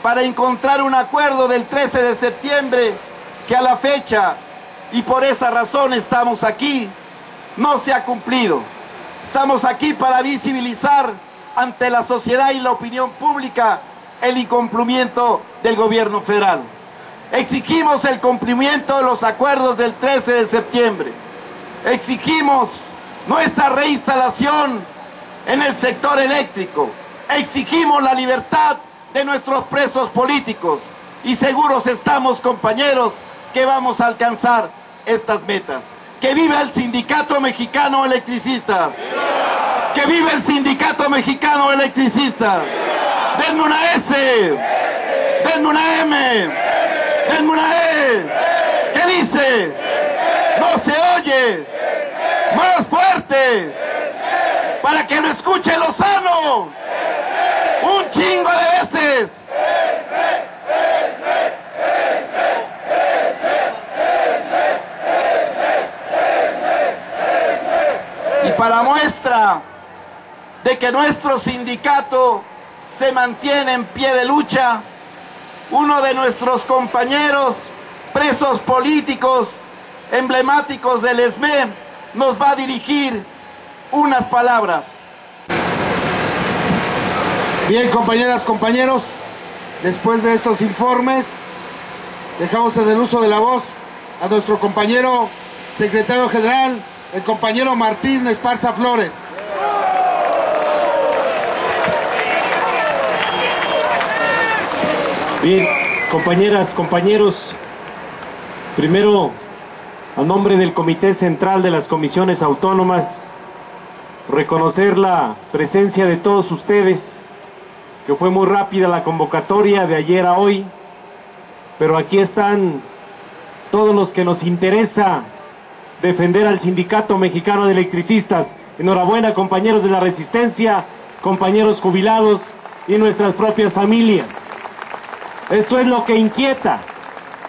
Speaker 5: para encontrar un acuerdo del 13 de septiembre que a la fecha, y por esa razón estamos aquí, no se ha cumplido. Estamos aquí para visibilizar ante la sociedad y la opinión pública el incumplimiento del gobierno federal. Exigimos el cumplimiento de los acuerdos del 13 de septiembre. Exigimos nuestra reinstalación en el sector eléctrico. Exigimos la libertad de nuestros presos políticos. Y seguros estamos, compañeros, que vamos a alcanzar estas metas. ¡Que viva el Sindicato Mexicano Electricista! ¡Que viva el Sindicato Mexicano Electricista! ¡Denme una S! ¡Denme una M! ¡Denme una E! ¿Qué dice? ¡No se oye! ¡Más fuerte! ¡Para que lo escuche Lozano! ¡Un chingo de veces! Y para muestra de que nuestro sindicato se mantiene en pie de lucha, uno de nuestros compañeros presos políticos emblemáticos del ESME nos va a dirigir unas palabras.
Speaker 2: Bien, compañeras, compañeros, después de estos informes, dejamos en el uso de la voz a nuestro compañero secretario general, el compañero Martín Esparza Flores.
Speaker 4: Bien. Compañeras, compañeros, primero, a nombre del Comité Central de las Comisiones Autónomas, reconocer la presencia de todos ustedes, que fue muy rápida la convocatoria de ayer a hoy, pero aquí están todos los que nos interesa defender al Sindicato Mexicano de Electricistas. Enhorabuena, compañeros de la Resistencia, compañeros jubilados y nuestras propias familias. Esto es lo que inquieta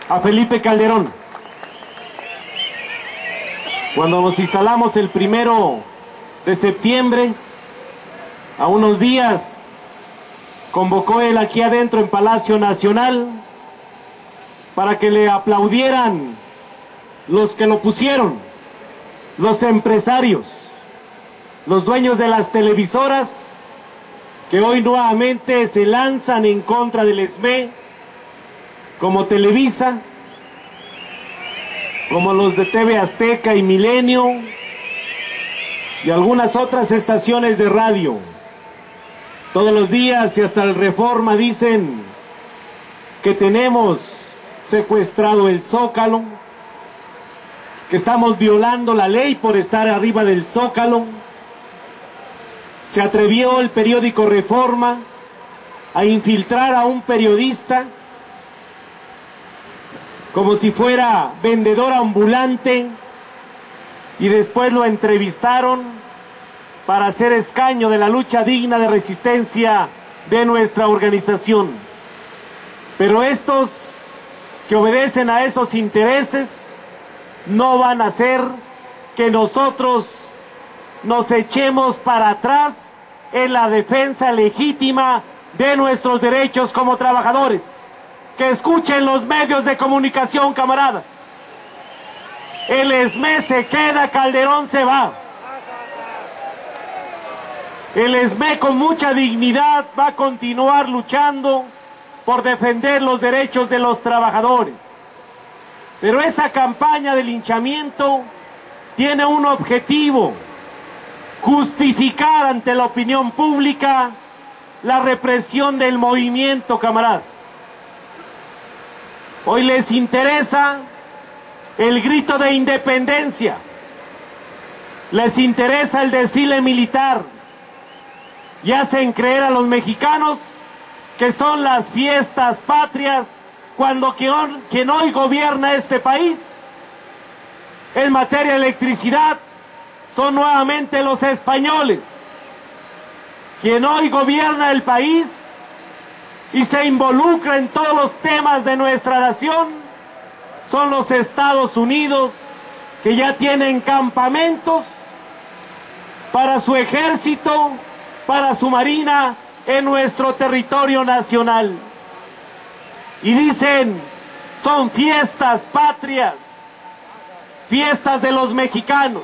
Speaker 4: a Felipe Calderón. Cuando nos instalamos el 1 de septiembre, a unos días, convocó él aquí adentro en Palacio Nacional para que le aplaudieran los que lo pusieron, los empresarios, los dueños de las televisoras, que hoy nuevamente se lanzan en contra del SME, como Televisa, como los de TV Azteca y Milenio, y algunas otras estaciones de radio. Todos los días y hasta el Reforma dicen que tenemos secuestrado el Zócalo, que estamos violando la ley por estar arriba del Zócalo. Se atrevió el periódico Reforma a infiltrar a un periodista como si fuera vendedor ambulante, y después lo entrevistaron para hacer escaño de la lucha digna de resistencia de nuestra organización. Pero estos que obedecen a esos intereses no van a hacer que nosotros nos echemos para atrás en la defensa legítima de nuestros derechos como trabajadores. Que escuchen los medios de comunicación, camaradas. El SME se queda, Calderón se va. El SME con mucha dignidad va a continuar luchando por defender los derechos de los trabajadores. Pero esa campaña de linchamiento tiene un objetivo: justificar ante la opinión pública la represión del movimiento, camaradas. Hoy les interesa el grito de independencia, les interesa el desfile militar, y hacen creer a los mexicanos que son las fiestas patrias, cuando quien hoy gobierna este país en materia de electricidad son nuevamente los españoles. Quien hoy gobierna el país y se involucra en todos los temas de nuestra nación son los Estados Unidos, que ya tienen campamentos para su ejército, para su marina en nuestro territorio nacional. Y dicen, son fiestas patrias, fiestas de los mexicanos,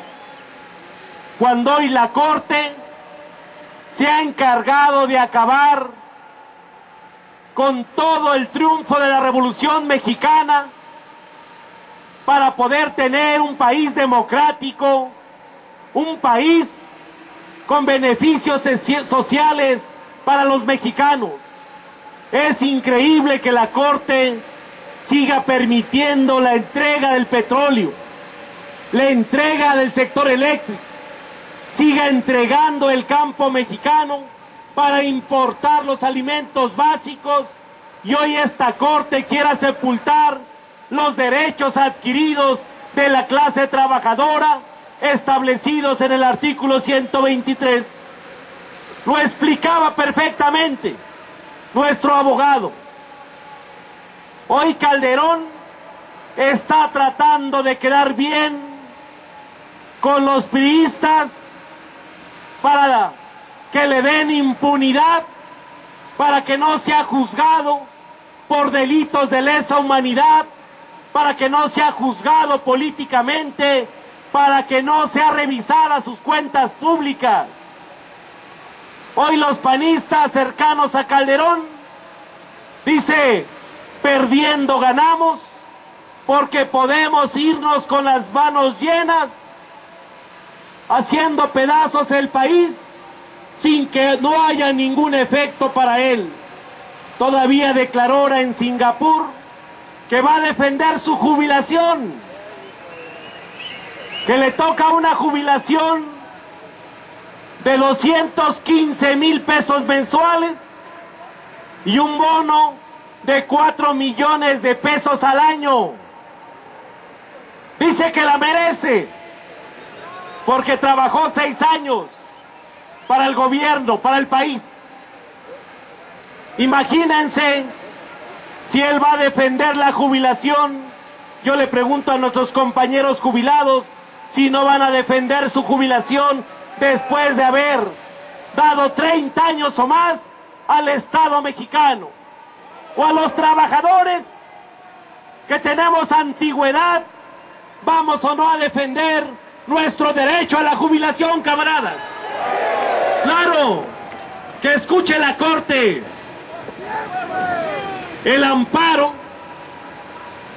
Speaker 4: cuando hoy la Corte se ha encargado de acabar con todo el triunfo de la Revolución Mexicana para poder tener un país democrático, un país con beneficios sociales para los mexicanos. Es increíble que la Corte siga permitiendo la entrega del petróleo, la entrega del sector eléctrico, siga entregando el campo mexicano para importar los alimentos básicos, y hoy esta Corte quiera sepultar los derechos adquiridos de la clase trabajadora establecidos en el artículo 123. Lo explicaba perfectamente nuestro abogado. Hoy Calderón está tratando de quedar bien con los priistas para que le den impunidad, para que no sea juzgado por delitos de lesa humanidad, para que no sea juzgado políticamente, para que no sea revisada sus cuentas públicas. Hoy los panistas cercanos a Calderón dice, perdiendo ganamos, porque podemos irnos con las manos llenas, haciendo pedazos el país, sin que no haya ningún efecto para él. todavía declaró ahora en Singapur que va a defender su jubilación, que le toca una jubilación de 215,000 pesos mensuales y un bono de 4 millones de pesos al año. Dice que la merece porque trabajó 6 años para el gobierno, para el país. Imagínense si él va a defender la jubilación. Yo le pregunto a nuestros compañeros jubilados si no van a defender su jubilación después de haber dado 30 años o más al Estado mexicano, o a los trabajadores que tenemos antigüedad, vamos o no a defender nuestro derecho a la jubilación, camaradas. Claro, que escuche la Corte. El amparo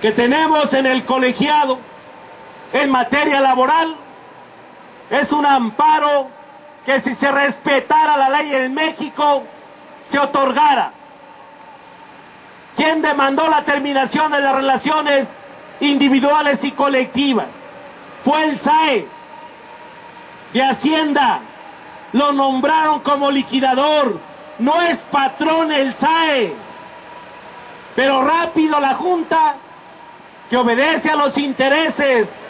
Speaker 4: que tenemos en el colegiado en materia laboral es un amparo que, si se respetara la ley en México, se otorgara. ¿Quién demandó la terminación de las relaciones individuales y colectivas? Fue el SAE de Hacienda. Lo nombraron como liquidador. No es patrón el SAE. Pero rápido la Junta, que obedece a los intereses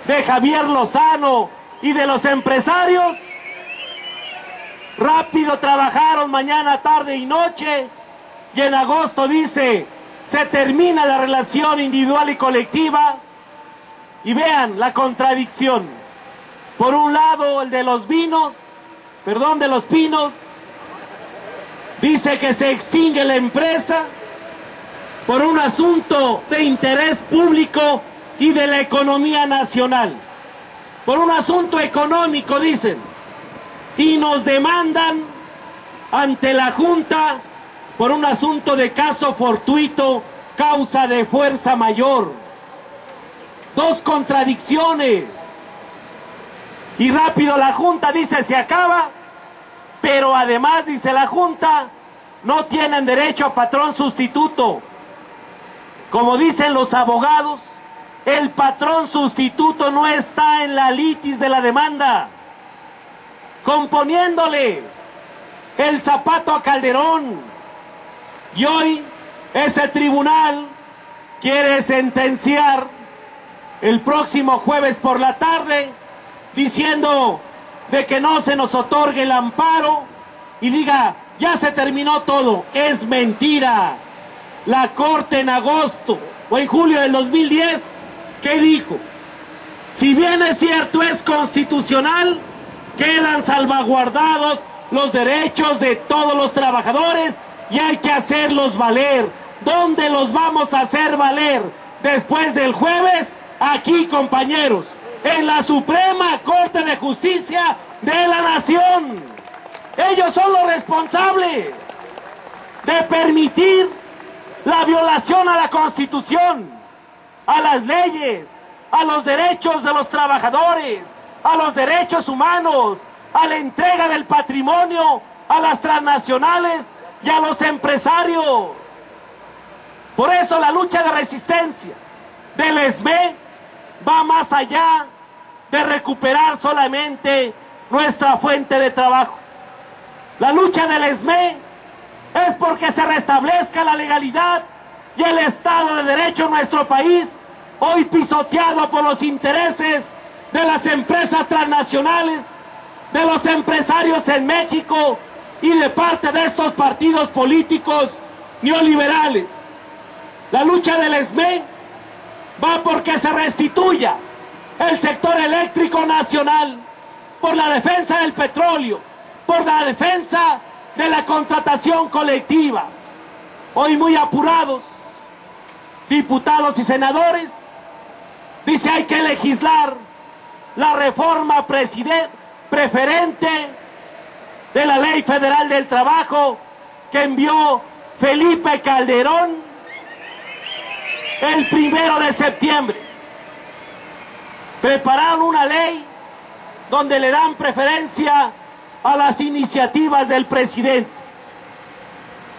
Speaker 4: de Javier Lozano y de los empresarios, rápido trabajaron mañana, tarde y noche, y en agosto dice, se termina la relación individual y colectiva. Y vean la contradicción. Por un lado, el de los vinos, de los pinos, dice que se extingue la empresa por un asunto de interés público y de la economía nacional. Por un asunto económico, dicen. Y nos demandan ante la Junta por un asunto de caso fortuito, causa de fuerza mayor. Dos contradicciones. Y rápido la Junta dice se acaba, pero además, dice la Junta, no tienen derecho a patrón sustituto. Como dicen los abogados, el patrón sustituto no está en la litis de la demanda, componiéndole el zapato a Calderón. Y hoy ese tribunal quiere sentenciar el próximo jueves por la tarde, diciendo de que no se nos otorgue el amparo y diga, ya se terminó todo. Es mentira. La Corte en agosto o en julio del 2010, ¿qué dijo? Si bien es cierto, es constitucional, quedan salvaguardados los derechos de todos los trabajadores y hay que hacerlos valer. ¿Dónde los vamos a hacer valer? Después del jueves, aquí, compañeros, en la Suprema Corte de Justicia de la Nación. Ellos son los responsables de permitir la violación a la Constitución, a las leyes, a los derechos de los trabajadores, a los derechos humanos, a la entrega del patrimonio, a las transnacionales y a los empresarios. Por eso la lucha de resistencia del SME va más allá de recuperar solamente nuestra fuente de trabajo. La lucha del SME es porque se restablezca la legalidad y el Estado de Derecho en nuestro país, hoy pisoteado por los intereses de las empresas transnacionales, de los empresarios en México y de parte de estos partidos políticos neoliberales. La lucha del SME va porque se restituya el sector eléctrico nacional, por la defensa del petróleo, por la defensa de la contratación colectiva. Hoy muy apurados, diputados y senadores, dice hay que legislar la reforma preferente de la Ley Federal del Trabajo que envió Felipe Calderón el 1 de septiembre. Prepararon una ley donde le dan preferencia a las iniciativas del presidente.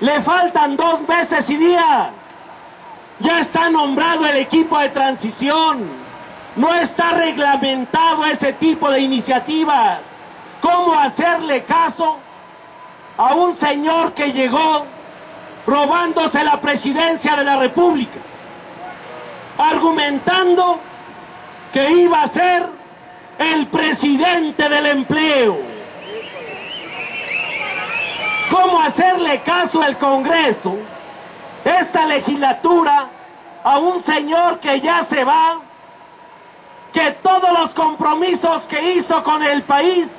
Speaker 4: Le faltan 2 meses y días. Ya está nombrado el equipo de transición. No está reglamentado ese tipo de iniciativas. ¿Cómo hacerle caso a un señor que llegó robándose la presidencia de la República, argumentando que iba a ser el presidente del empleo? ¿Cómo hacerle caso al Congreso, esta legislatura, a un señor que ya se va, que todos los compromisos que hizo con el país,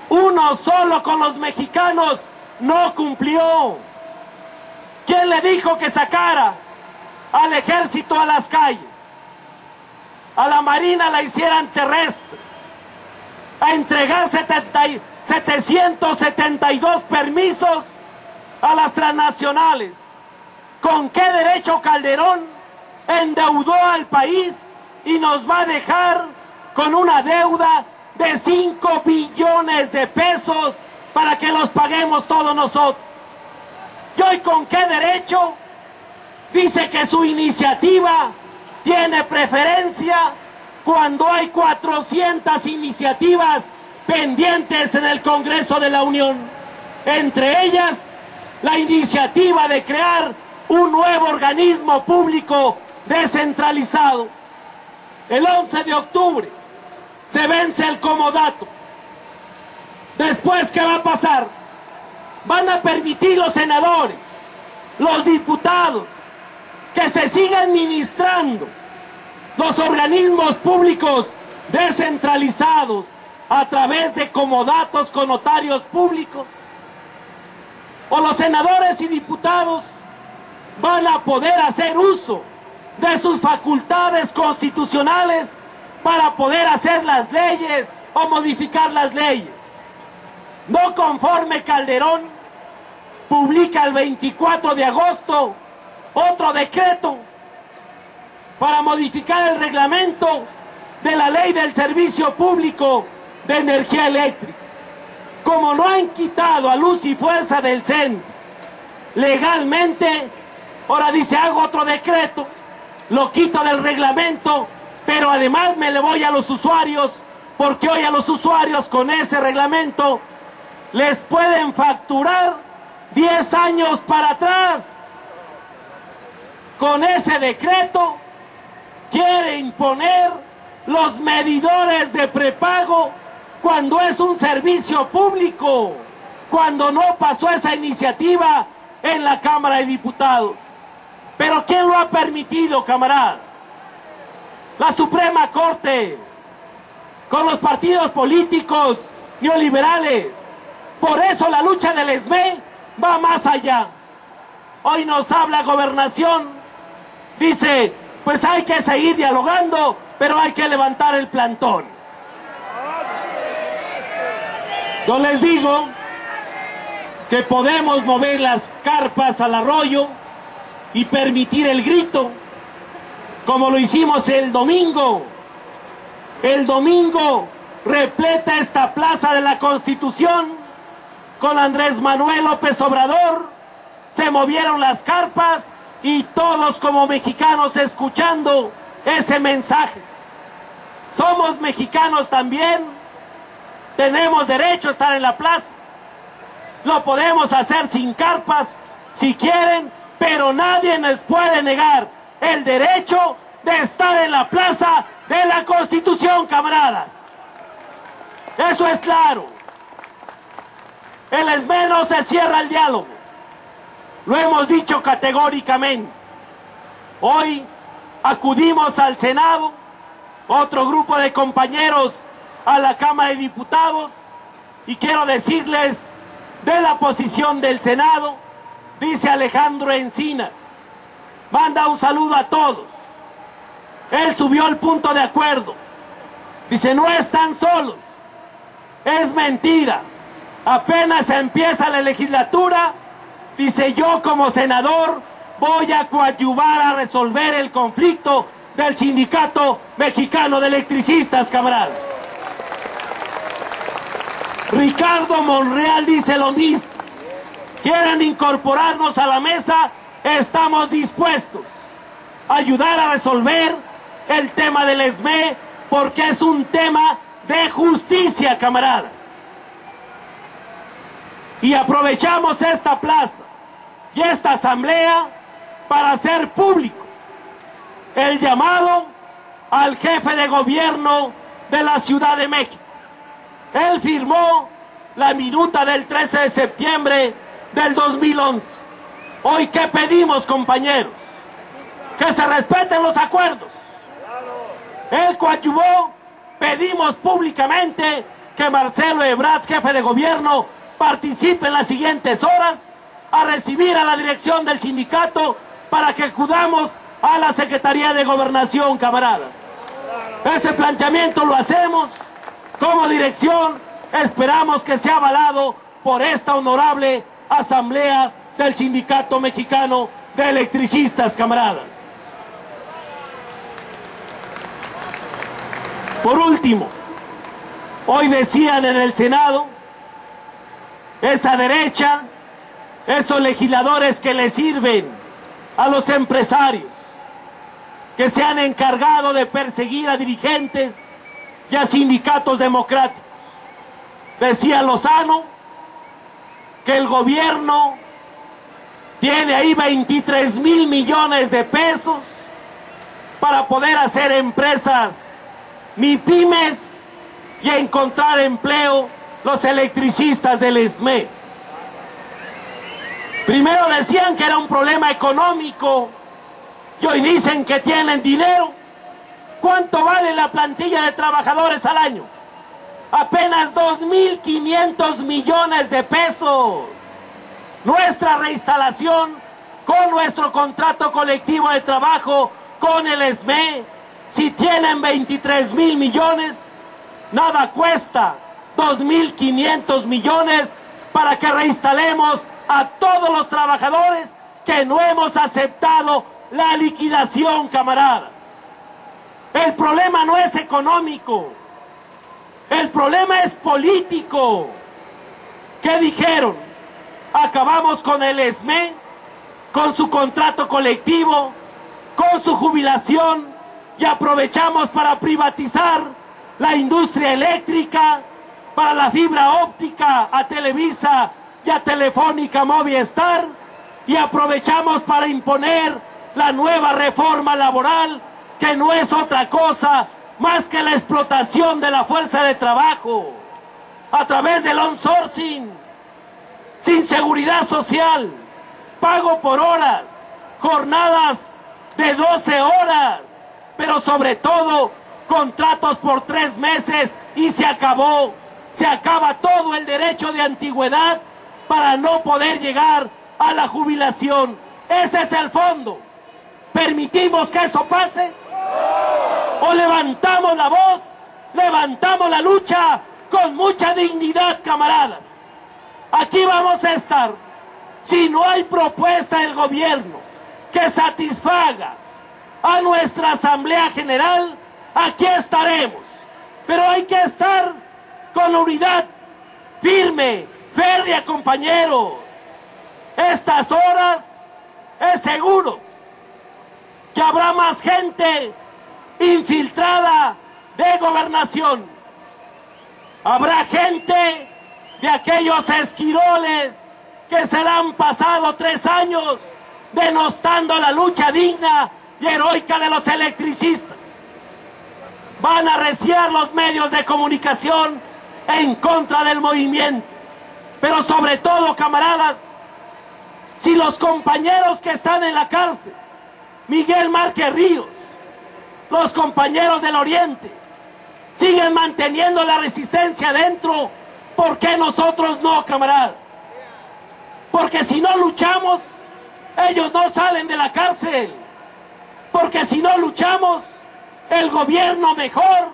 Speaker 4: uno solo con los mexicanos, no cumplió? ¿Quién le dijo que sacara al ejército a las calles? A la Marina la hicieran terrestre, a entregar 772 permisos a las transnacionales. ¿Con qué derecho Calderón endeudó al país y nos va a dejar con una deuda de 5 billones de pesos para que los paguemos todos nosotros? ¿Y hoy con qué derecho dice que su iniciativa tiene preferencia cuando hay 400 iniciativas pendientes en el Congreso de la Unión? Entre ellas, la iniciativa de crear un nuevo organismo público descentralizado. El 11 de octubre se vence el comodato. Después, ¿qué va a pasar? Van a permitir los senadores, los diputados, que se sigan ministrando los organismos públicos descentralizados a través de comodatos con notarios públicos. O los senadores y diputados van a poder hacer uso de sus facultades constitucionales para poder hacer las leyes o modificar las leyes. No conforme, Calderón publica el 24 de agosto otro decreto para modificar el reglamento de la ley del servicio público de energía eléctrica. Como no han quitado a Luz y Fuerza del centro legalmente, ahora dice, hago otro decreto, lo quito del reglamento, pero además me le voy a los usuarios, porque hoy a los usuarios con ese reglamento les pueden facturar 10 años para atrás. Con ese decreto quiere imponer los medidores de prepago cuando es un servicio público, cuando no pasó esa iniciativa en la Cámara de Diputados. Pero ¿quién lo ha permitido, camaradas? La Suprema Corte, con los partidos políticos neoliberales. Por eso la lucha del SME va más allá. Hoy nos habla Gobernación, dice, pues hay que seguir dialogando, pero hay que levantar el plantón. Yo les digo que podemos mover las carpas al arroyo y permitir el grito, como lo hicimos el domingo. El domingo repleta esta plaza de la Constitución con Andrés Manuel López Obrador. Se movieron las carpas y todos como mexicanos escuchando ese mensaje. Somos mexicanos también, tenemos derecho a estar en la plaza. Lo podemos hacer sin carpas si quieren, pero nadie nos puede negar el derecho de estar en la plaza de la Constitución, camaradas. Eso es claro. El SME no se cierra al diálogo. Lo hemos dicho categóricamente. Hoy acudimos al Senado, otro grupo de compañeros a la Cámara de Diputados, y quiero decirles de la posición del Senado. Dice Alejandro Encinas, manda un saludo a todos. Él subió el punto de acuerdo. Dice, no están solos. Es mentira. Apenas empieza la legislatura, dice, yo como senador voy a coadyuvar a resolver el conflicto del Sindicato Mexicano de Electricistas, camaradas. Ricardo Monreal dice lo mismo,
Speaker 6: quieren incorporarnos a la mesa, estamos dispuestos a ayudar a resolver el tema del ESME, porque es un tema de justicia, camaradas. Y aprovechamos esta plaza y esta asamblea para hacer público el llamado al jefe de gobierno de la Ciudad de México. Él firmó la minuta del 13 de septiembre del 2011. Hoy, ¿qué pedimos, compañeros? Que se respeten los acuerdos. Él coadyuvó, pedimos públicamente que Marcelo Ebrard, jefe de gobierno, participe en las siguientes horas a recibir a la dirección del sindicato para que acudamos a la Secretaría de Gobernación, camaradas. Ese planteamiento lo hacemos como dirección, esperamos que sea avalado por esta honorable asamblea del Sindicato Mexicano de Electricistas, camaradas. Por último, hoy decían en el Senado, esa derecha, esos legisladores que le sirven a los empresarios, que se han encargado de perseguir a dirigentes y a sindicatos democráticos. Decía Lozano que el gobierno tiene ahí 23,000 millones de pesos para poder hacer empresas MIPYMES y encontrar empleo los electricistas del ESME. Primero decían que era un problema económico y hoy dicen que tienen dinero. ¿Cuánto vale la plantilla de trabajadores al año? Apenas 2.500 millones de pesos. Nuestra reinstalación con nuestro contrato colectivo de trabajo con el ESME, si tienen 23,000 millones, nada cuesta 2.500 millones para que reinstalemos a todos los trabajadores que no hemos aceptado la liquidación, camaradas. El problema no es económico, el problema es político. ¿Qué dijeron? Acabamos con el ESME, con su contrato colectivo, con su jubilación, y aprovechamos para privatizar la industria eléctrica, para la fibra óptica a Televisa y a Telefónica Movistar, y aprovechamos para imponer la nueva reforma laboral, que no es otra cosa más que la explotación de la fuerza de trabajo a través del outsourcing, sin seguridad social, pago por horas, jornadas de 12 horas, pero sobre todo contratos por 3 meses y se acabó. Se acaba todo el derecho de antigüedad para no poder llegar a la jubilación. Ese es el fondo. ¿Permitimos que eso pase? ¿O levantamos la voz, levantamos la lucha con mucha dignidad, camaradas? Aquí vamos a estar. Si no hay propuesta del gobierno que satisfaga a nuestra Asamblea General, aquí estaremos. Pero hay que estar con unidad firme, férrea, compañero. Estas horas es seguro que habrá más gente infiltrada de gobernación. Habrá gente de aquellos esquiroles que se la han pasado 3 años denostando la lucha digna y heroica de los electricistas. Van a arreciar los medios de comunicación en contra del movimiento. Pero sobre todo, camaradas, si los compañeros que están en la cárcel, Miguel Márquez Ríos, los compañeros del Oriente, siguen manteniendo la resistencia dentro, ¿por qué nosotros no, camaradas? Porque si no luchamos, ellos no salen de la cárcel. Porque si no luchamos, el gobierno mejor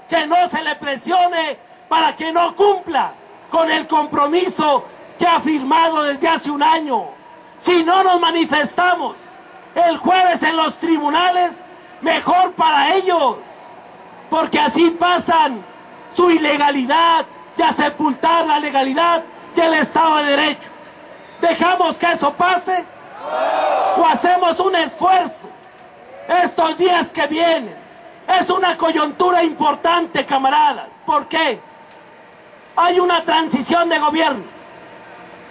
Speaker 6: que no se le presione para que no cumpla con el compromiso que ha firmado desde hace 1 año. Si no nos manifestamos el jueves en los tribunales, mejor para ellos, porque así pasan su ilegalidad y a sepultar la legalidad y el Estado de Derecho. ¿Dejamos que eso pase? ¿O hacemos un esfuerzo estos días que vienen? Es una coyuntura importante, camaradas. ¿Por qué? Hay una transición de gobierno.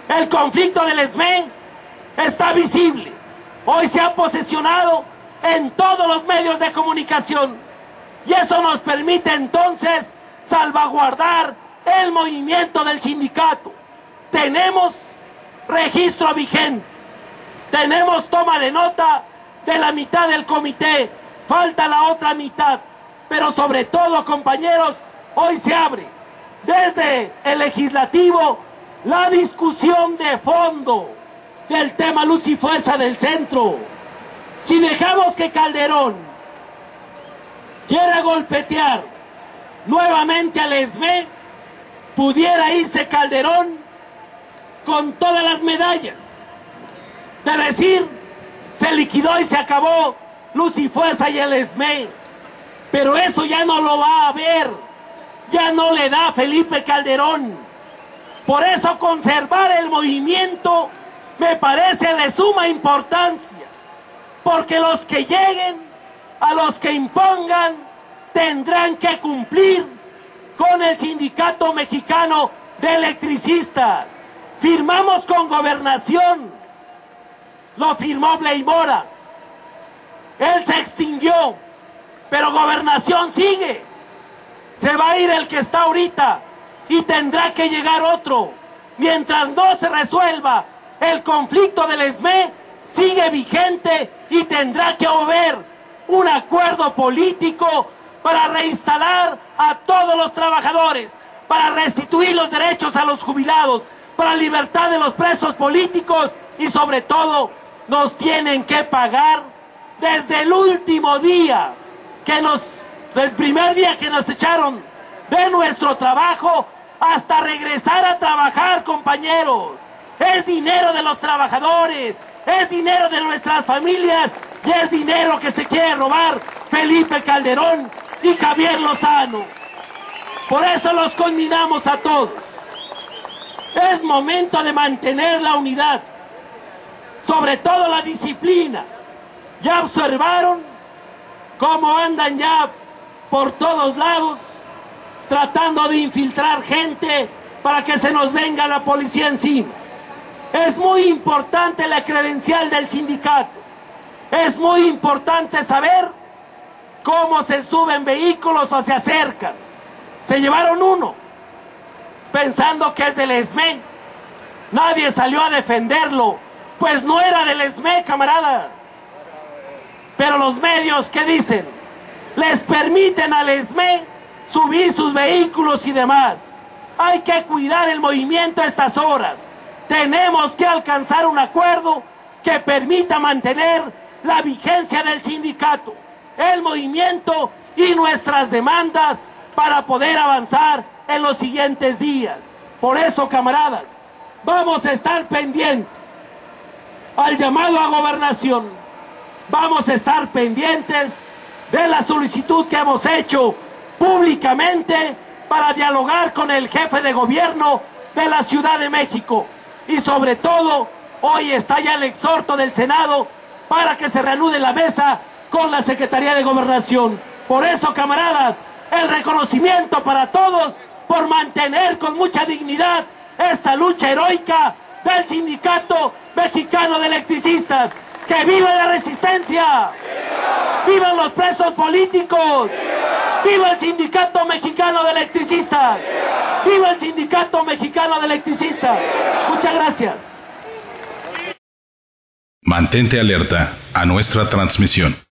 Speaker 6: El conflicto del ESME está visible. Hoy se ha posesionado en todos los medios de comunicación. Y eso nos permite entonces salvaguardar el movimiento del sindicato. Tenemos registro vigente. Tenemos toma de nota de la mitad del comité. Falta la otra mitad. Pero sobre todo, compañeros, hoy se abre desde el legislativo la discusión de fondo del tema Luz y Fuerza del Centro. Si dejamos que Calderón quiera golpetear nuevamente al ESME, pudiera irse Calderón con todas las medallas. De decir, se liquidó y se acabó Luz y Fuerza y el ESME. Pero eso ya no lo va a ver, ya no le da a Felipe Calderón. Por eso conservar el movimiento me parece de suma importancia, porque los que lleguen, a los que impongan, tendrán que cumplir con el Sindicato Mexicano de Electricistas. Firmamos con Gobernación, lo firmó Blay Mora, él se extinguió, pero Gobernación sigue. Se va a ir el que está ahorita y tendrá que llegar otro. Mientras no se resuelva el conflicto del ESME, sigue vigente y tendrá que haber un acuerdo político para reinstalar a todos los trabajadores, para restituir los derechos a los jubilados, para la libertad de los presos políticos y sobre todo nos tienen que pagar desde el último día del primer día que nos echaron de nuestro trabajo hasta regresar a trabajar, compañeros. Es dinero de los trabajadores, es dinero de nuestras familias y es dinero que se quiere robar Felipe Calderón y Javier Lozano. Por eso los conminamos a todos. Es momento de mantener la unidad, sobre todo la disciplina. Ya observaron cómo andan ya por todos lados tratando de infiltrar gente para que se nos venga la policía encima. Es muy importante la credencial del sindicato. Es muy importante saber cómo se suben vehículos o se acercan. Se llevaron uno, pensando que es del ESME. Nadie salió a defenderlo, pues no era del ESME, camaradas. Pero los medios, ¿qué dicen? Les permiten al ESME subir sus vehículos y demás. Hay que cuidar el movimiento a estas horas. Tenemos que alcanzar un acuerdo que permita mantener la vigencia del sindicato, el movimiento y nuestras demandas para poder avanzar en los siguientes días. Por eso, camaradas, vamos a estar pendientes al llamado a Gobernación. Vamos a estar pendientes de la solicitud que hemos hecho públicamente para dialogar con el jefe de gobierno de la Ciudad de México. Y sobre todo, hoy está ya el exhorto del Senado para que se reanude la mesa con la Secretaría de Gobernación. Por eso, camaradas, el reconocimiento para todos por mantener con mucha dignidad esta lucha heroica del Sindicato Mexicano de Electricistas. ¡Que viva la resistencia! ¡Vivan los presos políticos! ¡Viva el Sindicato Mexicano de Electricistas! ¡Viva el Sindicato Mexicano de Electricistas! Muchas gracias.
Speaker 7: Mantente alerta a nuestra transmisión.